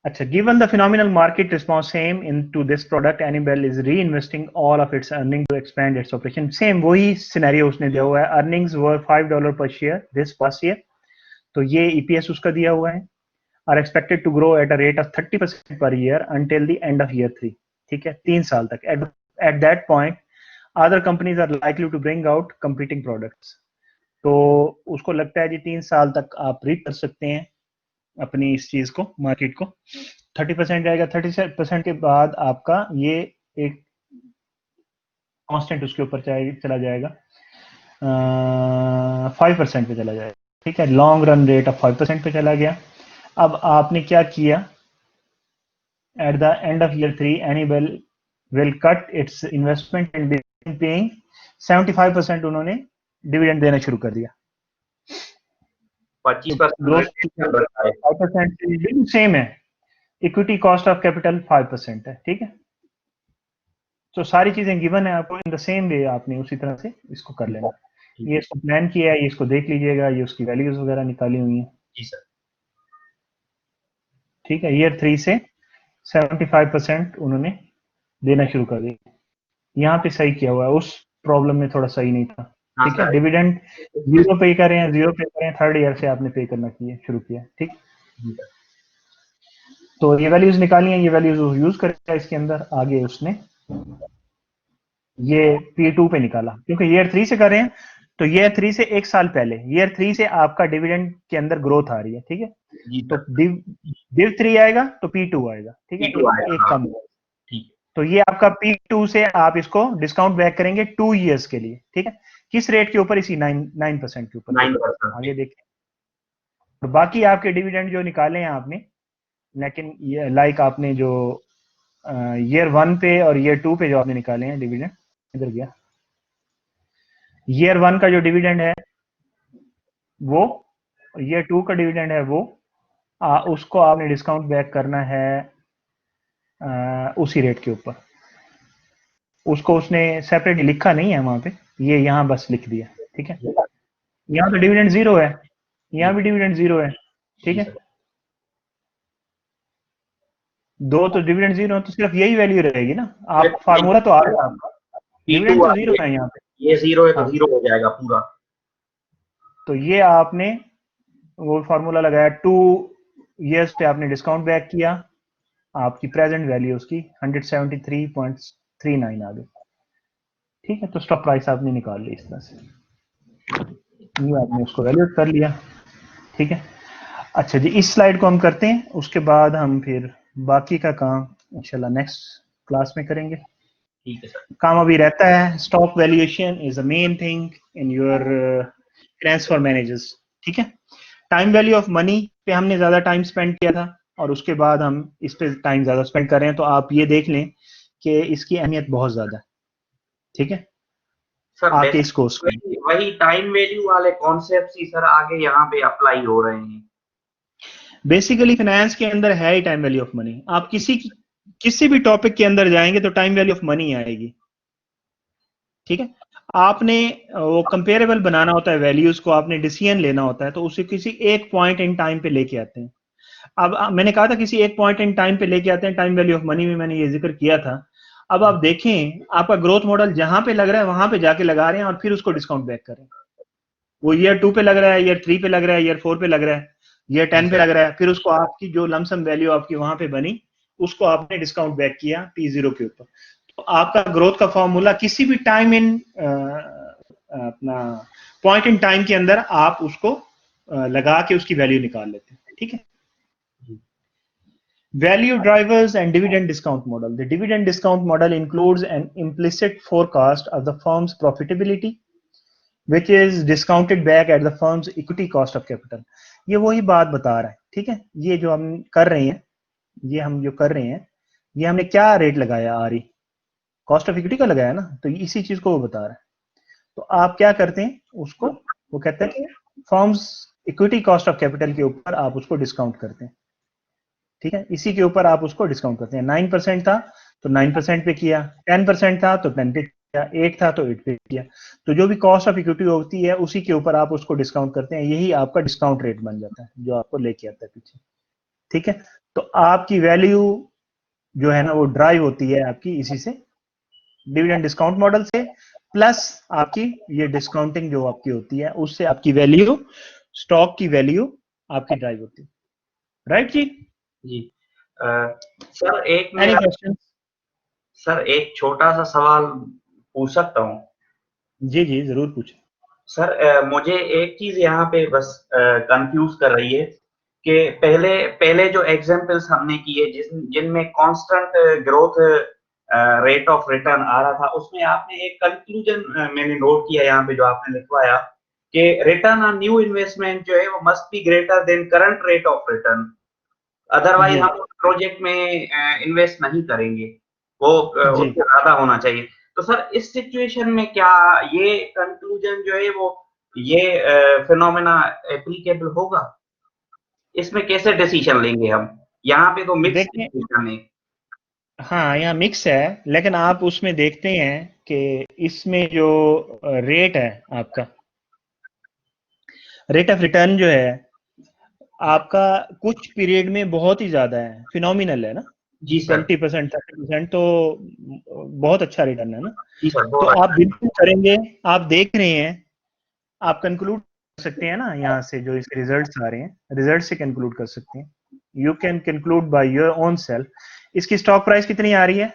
अच्छा, given the phenomenal market response same into this product, Annibale is reinvesting all of its earning to expand its operation. Same वही सिनेरियो उसने दिया हुआ है। Earnings were $5 per share this past year, तो ये EPS उसका दिया हुआ है। Are expected to grow at a rate of 30% per year until the end of year 3. ठीक है, 3 साल तक। At that point, other companies are likely to bring out competing products. तो उसको लगता है जी 3 साल तक आप रीड कर सकते हैं अपनी इस चीज को, मार्केट को। 30% जाएगा, 30% के बाद आपका ये एक कांस्टेंट उसके ऊपर चला जाएगा, 5% पे चला जाएगा। ठीक है, लॉन्ग रन रेट ऑफ 5% पे चला गया। अब आपने क्या किया, at the end of year 3 Annibale will cut its investment and begin paying 75%, उन्होंने डिविडेंड देना शुरू कर दिया। 25% सेम है, इक्विटी कॉस्ट ऑफ कैपिटल 5% है। ठीक है, तो सारी चीजें गिवन है आपको, इन द सेम वे आपने उसी तरह से इसको कर लेना। ये इसको प्लान किया है, ये इसको देख लीजिएगा, ये उसकी वैल्यूज वगैरह निकाली हुई है। जी सर। ठीक है, ईयर 3 से 75% उन्होंने देना शुरू कर दिया। यहाँ पे सही किया हुआ है, उस प्रॉब्लम में थोड़ा सही नहीं था। ठीक है, डिविडेंड 0 पे कर रहे हैं, 0 पे कर रहे हैं, थर्ड ईयर से आपने पे करना शुरू किया। ठीक, तो ये वैल्यूज निकाली हैं, ये वैल्यूज यूज करेगा इसके अंदर। आगे उसने ये P2 पे निकाला, क्योंकि ईयर 3 से कर रहे हैं, तो ईयर 3 से 1 साल पहले, ईयर 3 से आपका डिविडेंड के अंदर ग्रोथ आ रही है। ठीक है, तो डिव 3 आएगा तो P2 आएगा। ठीक है, एक कम। तो ये आपका P2 से आप इसको डिस्काउंट बैक करेंगे 2 इयर्स के लिए। ठीक है, किस रेट के ऊपर, इसी 9% के ऊपर। आगे देखिए, और बाकी आपके डिविडेंड जो निकाले हैं आपने, लेकिन ये लाइक आपने जो ईयर 1 पे और ईयर 2 पे जो आपने निकाले हैं डिविडेंड, इधर गया, ईयर 1 का जो डिविडेंड है वो, ईयर 2 का डिविडेंड है वो, उसको आपने डिस्काउंट बैक करना है उसी रेट के ऊपर। उसको उसने सेपरेटली लिखा नहीं है वहां पे, ये यहाँ बस लिख दिया। ठीक है, यहाँ तो डिविडेंड 0 है, यहाँ भी डिविडेंड 0 है। ठीक है, दो तो डिविडेंड 0 है, तो सिर्फ यही वैल्यू रहेगी ना। आप फार्मूला तो आ रहा है आपका, डिविडेंड तो 0 है यहाँ पे, ये 0 है तो 0 हो जाएगा पूरा। तो ये आपने वो फार्मूला लगाया, 2 इयर्स पे आपने डिस्काउंट बैक किया, आपकी प्रेजेंट वैल्यू उसकी 173.39 आ गई। ठीक है, तो स्टॉक प्राइस आपने निकाल ली इस तरह से, ये आपने उसको वैल्यूएट कर लिया। ठीक है, अच्छा जी, इस स्लाइड को हम करते हैं, उसके बाद हम फिर बाकी का काम इंशाल्लाह नेक्स्ट क्लास में करेंगे। ठीक है सर। काम अभी रहता है, stock valuation is a main thing in your finance for managers. ठीक है, टाइम वैल्यू ऑफ मनी पे हमने ज्यादा टाइम स्पेंड किया था, और उसके बाद हम इस पे टाइम ज्यादा स्पेंड कर रहे हैं, तो आप ये देख लें कि इसकी अहमियत बहुत ज्यादा है। ठीक है सर, आगे इसको वही टाइम वैल्यू वाले कॉन्सेप्ट ही सर आगे यहाँ पे अप्लाई हो रहे हैं। बेसिकली फाइनेंस के अंदर है ही टाइम वैल्यू ऑफ मनी। आप किसी भी टॉपिक के अंदर जाएंगे तो टाइम वैल्यू ऑफ मनी आएगी। ठीक है, आपने वो कंपेरेबल बनाना होता है वैल्यूज को, आपने डिसीजन लेना होता है, तो उसे किसी एक पॉइंट इन टाइम पे लेके आते हैं। अब मैंने कहा था किसी एक पॉइंट इन टाइम पे लेके आते हैं, टाइम वैल्यू ऑफ मनी में मैंने ये जिक्र किया था। अब आप देखें, आपका ग्रोथ मॉडल जहां पे लग रहा है वहां पे जाके लगा रहे हैं, और फिर उसको डिस्काउंट बैक करें। वो ईयर 2 पे लग रहा है, ईयर 3 पे लग रहा है, ईयर 4 पे लग रहा है, ईयर 10 पे लग रहा है, फिर उसको आपकी जो लमसम वैल्यू आपकी वहां पे बनी, उसको आपने डिस्काउंट बैक किया P0 के ऊपर। तो आपका ग्रोथ का फॉर्मूला किसी भी टाइम इन अपना पॉइंट इन टाइम के अंदर आप उसको लगा के उसकी वैल्यू निकाल लेते हैं। ठीक है, value drivers and dividend discount model. The dividend discount model includes an implicit forecast of the firm's profitability, which is discounted back at the firm's equity cost of capital. ये वही बात बता रहा है। ठीक है, ये जो हम कर रहे हैं, ये हमने क्या रेट लगाया, RE कॉस्ट ऑफ इक्विटी का लगाया ना, तो इसी चीज को वो बता रहा है। तो आप क्या करते हैं, उसको वो कहते हैं कि firms equity cost of capital के ऊपर आप उसको डिस्काउंट करते हैं। ठीक है, इसी के ऊपर आप उसको डिस्काउंट करते हैं। 9% था तो 9% पे किया, 10% था तो 10 पे किया, 8 था तो 8 पे किया। तो जो भी कॉस्ट ऑफ इक्विटी होती है उसी के ऊपर आप उसको डिस्काउंट करते हैं, यही आपका डिस्काउंट रेट बन जाता है जो आपको लेके आता है पीछे। ठीक है, तो आपकी वैल्यू जो है ना वो ड्राइव होती है आपकी इसी से, डिविडेंड डिस्काउंट मॉडल से, प्लस आपकी ये डिस्काउंटिंग जो आपकी होती है उससे आपकी वैल्यू, स्टॉक की वैल्यू आपकी ड्राइव होती है। राइट जी? जी सर एक एनी मेरा क्वेश्चन? सर एक छोटा सा सवाल पूछ सकता हूँ? जी जी जरूर पूछें। सर मुझे एक चीज यहाँ पे बस कंफ्यूज कर रही है कि पहले पहले जो एग्जांपल्स हमने किए जिनमें constant growth rate of return आ रहा था, उसमें आपने एक कंक्लूजन मैंने नोट किया यहाँ पे जो आपने लिखवाया कि रिटर्न ऑन न्यू इन्वेस्टमेंट जो है वो must be greater than current rate of return, otherwise जी हम उस प्रोजेक्ट में इन्वेस्ट नहीं करेंगे, वो जी उससे ज्यादा होना चाहिए। तो सर इस सिचुएशन में क्या ये कंक्लूजन जो है वो ये फिनोमेना एप्लीकेबल होगा? इसमें कैसे डिसीजन लेंगे हम? यहाँ पे तो मिक्स देखिए, डिसीजन है। हाँ यहाँ मिक्स है, लेकिन आप उसमें देखते हैं कि इसमें जो रेट है आपका, रेट ऑफ रिटर्न जो है आपका कुछ पीरियड में बहुत ही ज्यादा है, फिनोमिनल है ना, जी सर। 20%, 30%, तो बहुत अच्छा रिटर्न है ना। जी सर तो बहुत आप अच्छा। बिल्कुल करेंगे, आप देख रहे हैं, आप कंक्लूड कर सकते हैं ना यहाँ से जो इसके रिजल्ट्स आ रहे हैं, रिजल्ट से कंक्लूड कर सकते हैं। You can conclude by your own self. इसकी स्टॉक प्राइस कितनी आ रही है?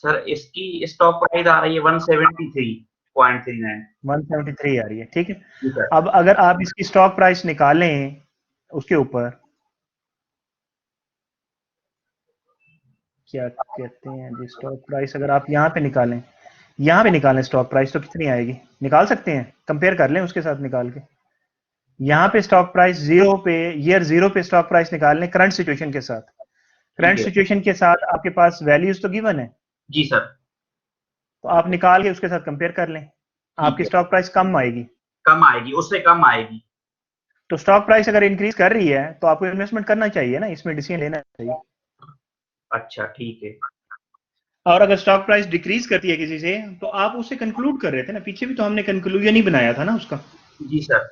सर इसकी स्टॉक प्राइस आ रही है 173.39। 173 आ रही है, ठीक है। जी सर। अब अगर आप इसकी स्टॉक प्राइस निकालें उसके ऊपर, क्या कहते हैं जी, स्टॉक प्राइस अगर आप यहाँ पे निकालें, यहाँ पे निकालें स्टॉक प्राइस, तो कितनी आएगी? निकाल सकते हैं, कंपेयर कर लें उसके साथ निकाल के। यहाँ पे स्टॉक प्राइस जीरो पे, ईयर जीरो पे स्टॉक प्राइस निकाल लें करंट सिचुएशन के साथ। ठीक करंट है। सिचुएशन के साथ आपके पास वैल्यूज तो गिवन है, जी सर। तो आप निकाल के उसके साथ कंपेयर कर लें, ठीक आपकी है। स्टॉक प्राइस कम आएगी। कम आएगी, उससे कम आएगी। तो स्टॉक प्राइस अगर इंक्रीज कर रही है तो आपको इन्वेस्टमेंट करना चाहिए ना, इसमें डिसीजन लेना चाहिए। अच्छा ठीक है। और अगर स्टॉक प्राइस डिक्रीज करती है किसी से, तो आप उससे कंक्लूड कर रहे थे ना, पीछे भी तो हमने कंक्लूजन ही बनाया था ना उसका। जी sir.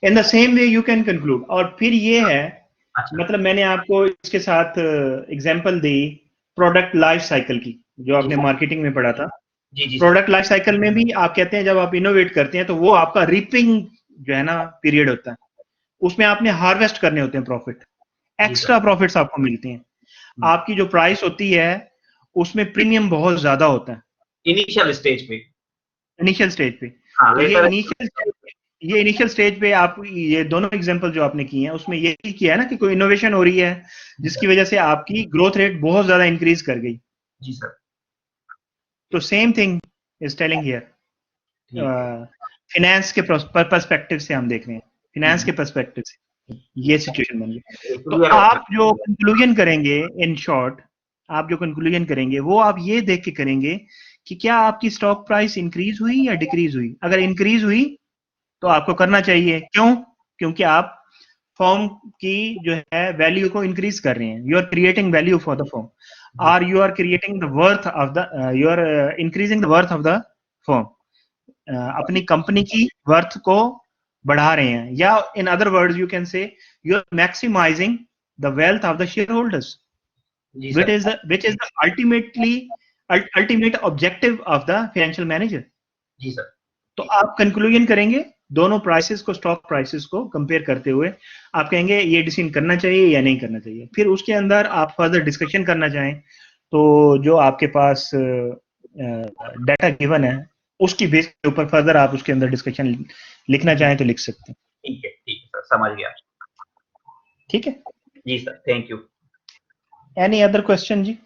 In the same way you can conclude. और फिर ये है, अच्छा। मतलब मैंने आपको इसके साथ example the product life cycle की, जो जी आपने सर। मार्केटिंग में पढ़ा था। जी जी सर। प्रोडक्ट लाइफ साइकिल में भी आप कहते हैं जब आप इनोवेट करते हैं तो वो आपका रीपिंग जो है ना पीरियड होता है, उसमें आपने हार्वेस्ट करने होते हैं प्रॉफिट, जी सर। एक्स्ट्रा प्रॉफिट्स आपको मिलते हैं। आपकी जो प्राइस होती है उसमें प्रीमियम बहुत ज्यादा होता है इनिशियल स्टेज पे। इनिशियल स्टेज पे। हाँ तो लेटर। ये इनिशियल स्टेज पे आप ये दोनों एग्जांपल जो आपने किए हैं उसमें यही किया है ना कि कोई इनोवेशन हो रही है जी जिसकी सर। वजह से आपकी ग्रोथ रेट बहुत ज्यादा इंक्रीज कर गई। जी सर। तो same thing is telling here, ठीक है। फिनेंस के पर्सपेक्टिव से हम देख रहे हैं, फिनेंस जी के पर्सपेक्टिव से ये सिचुएशन बन गई। तो क्लियर हो आप गया। जो कंक्लूजन करेंगे, इन शॉर्ट आप जो कंक्लूजन करेंगे वो आप ये देख के करेंगे कि क्या आपकी स्टॉक प्राइस इंक्रीज हुई या डिक्रीज हुई। अगर इंक्रीज हुई तो आपको करना चाहिए, क्यों? क्योंकि आप फर्म की जो है वैल्यू को इंक्रीज कर रहे हैं, you are creating value for the firm, जी और you are creating the worth of the, you are increasing the worth of the firm, अपनी कंपनी की वर्थ को बढ़ा रहे हैं, या in other words you can say you are maximising the wealth of the shareholders, जी which sir. is the ultimate objective of the financial manager। जी सर। तो आप कंक्लूजन करेंगे दोनों प्राइसेस को, स्टॉक प्राइसेस को कंपेयर करते हुए आप कहेंगे ये डिसीजन करना चाहिए या नहीं करना चाहिए। फिर उसके अंदर आप फर्दर डिस्कशन करना चाहें तो जो आपके पास डाटा गिवन है उसकी बेस के ऊपर फर्दर आप उसके अंदर डिस्कशन लिखना चाहें तो लिख सकते हैं। ठीक है सर, समझ गया। ठीक है, जी sir, thank you. Any other question जी?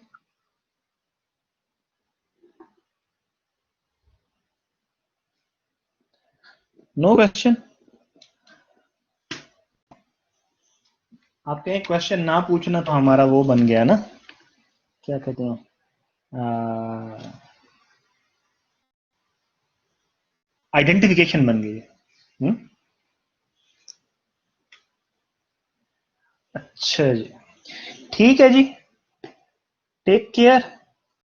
No question? आप कहें क्वेश्चन ना पूछना तो हमारा वो बन गया ना, क्या कहते हैं, आइडेंटिफिकेशन बन गई है। अच्छा जी, ठीक है जी, टेक केयर।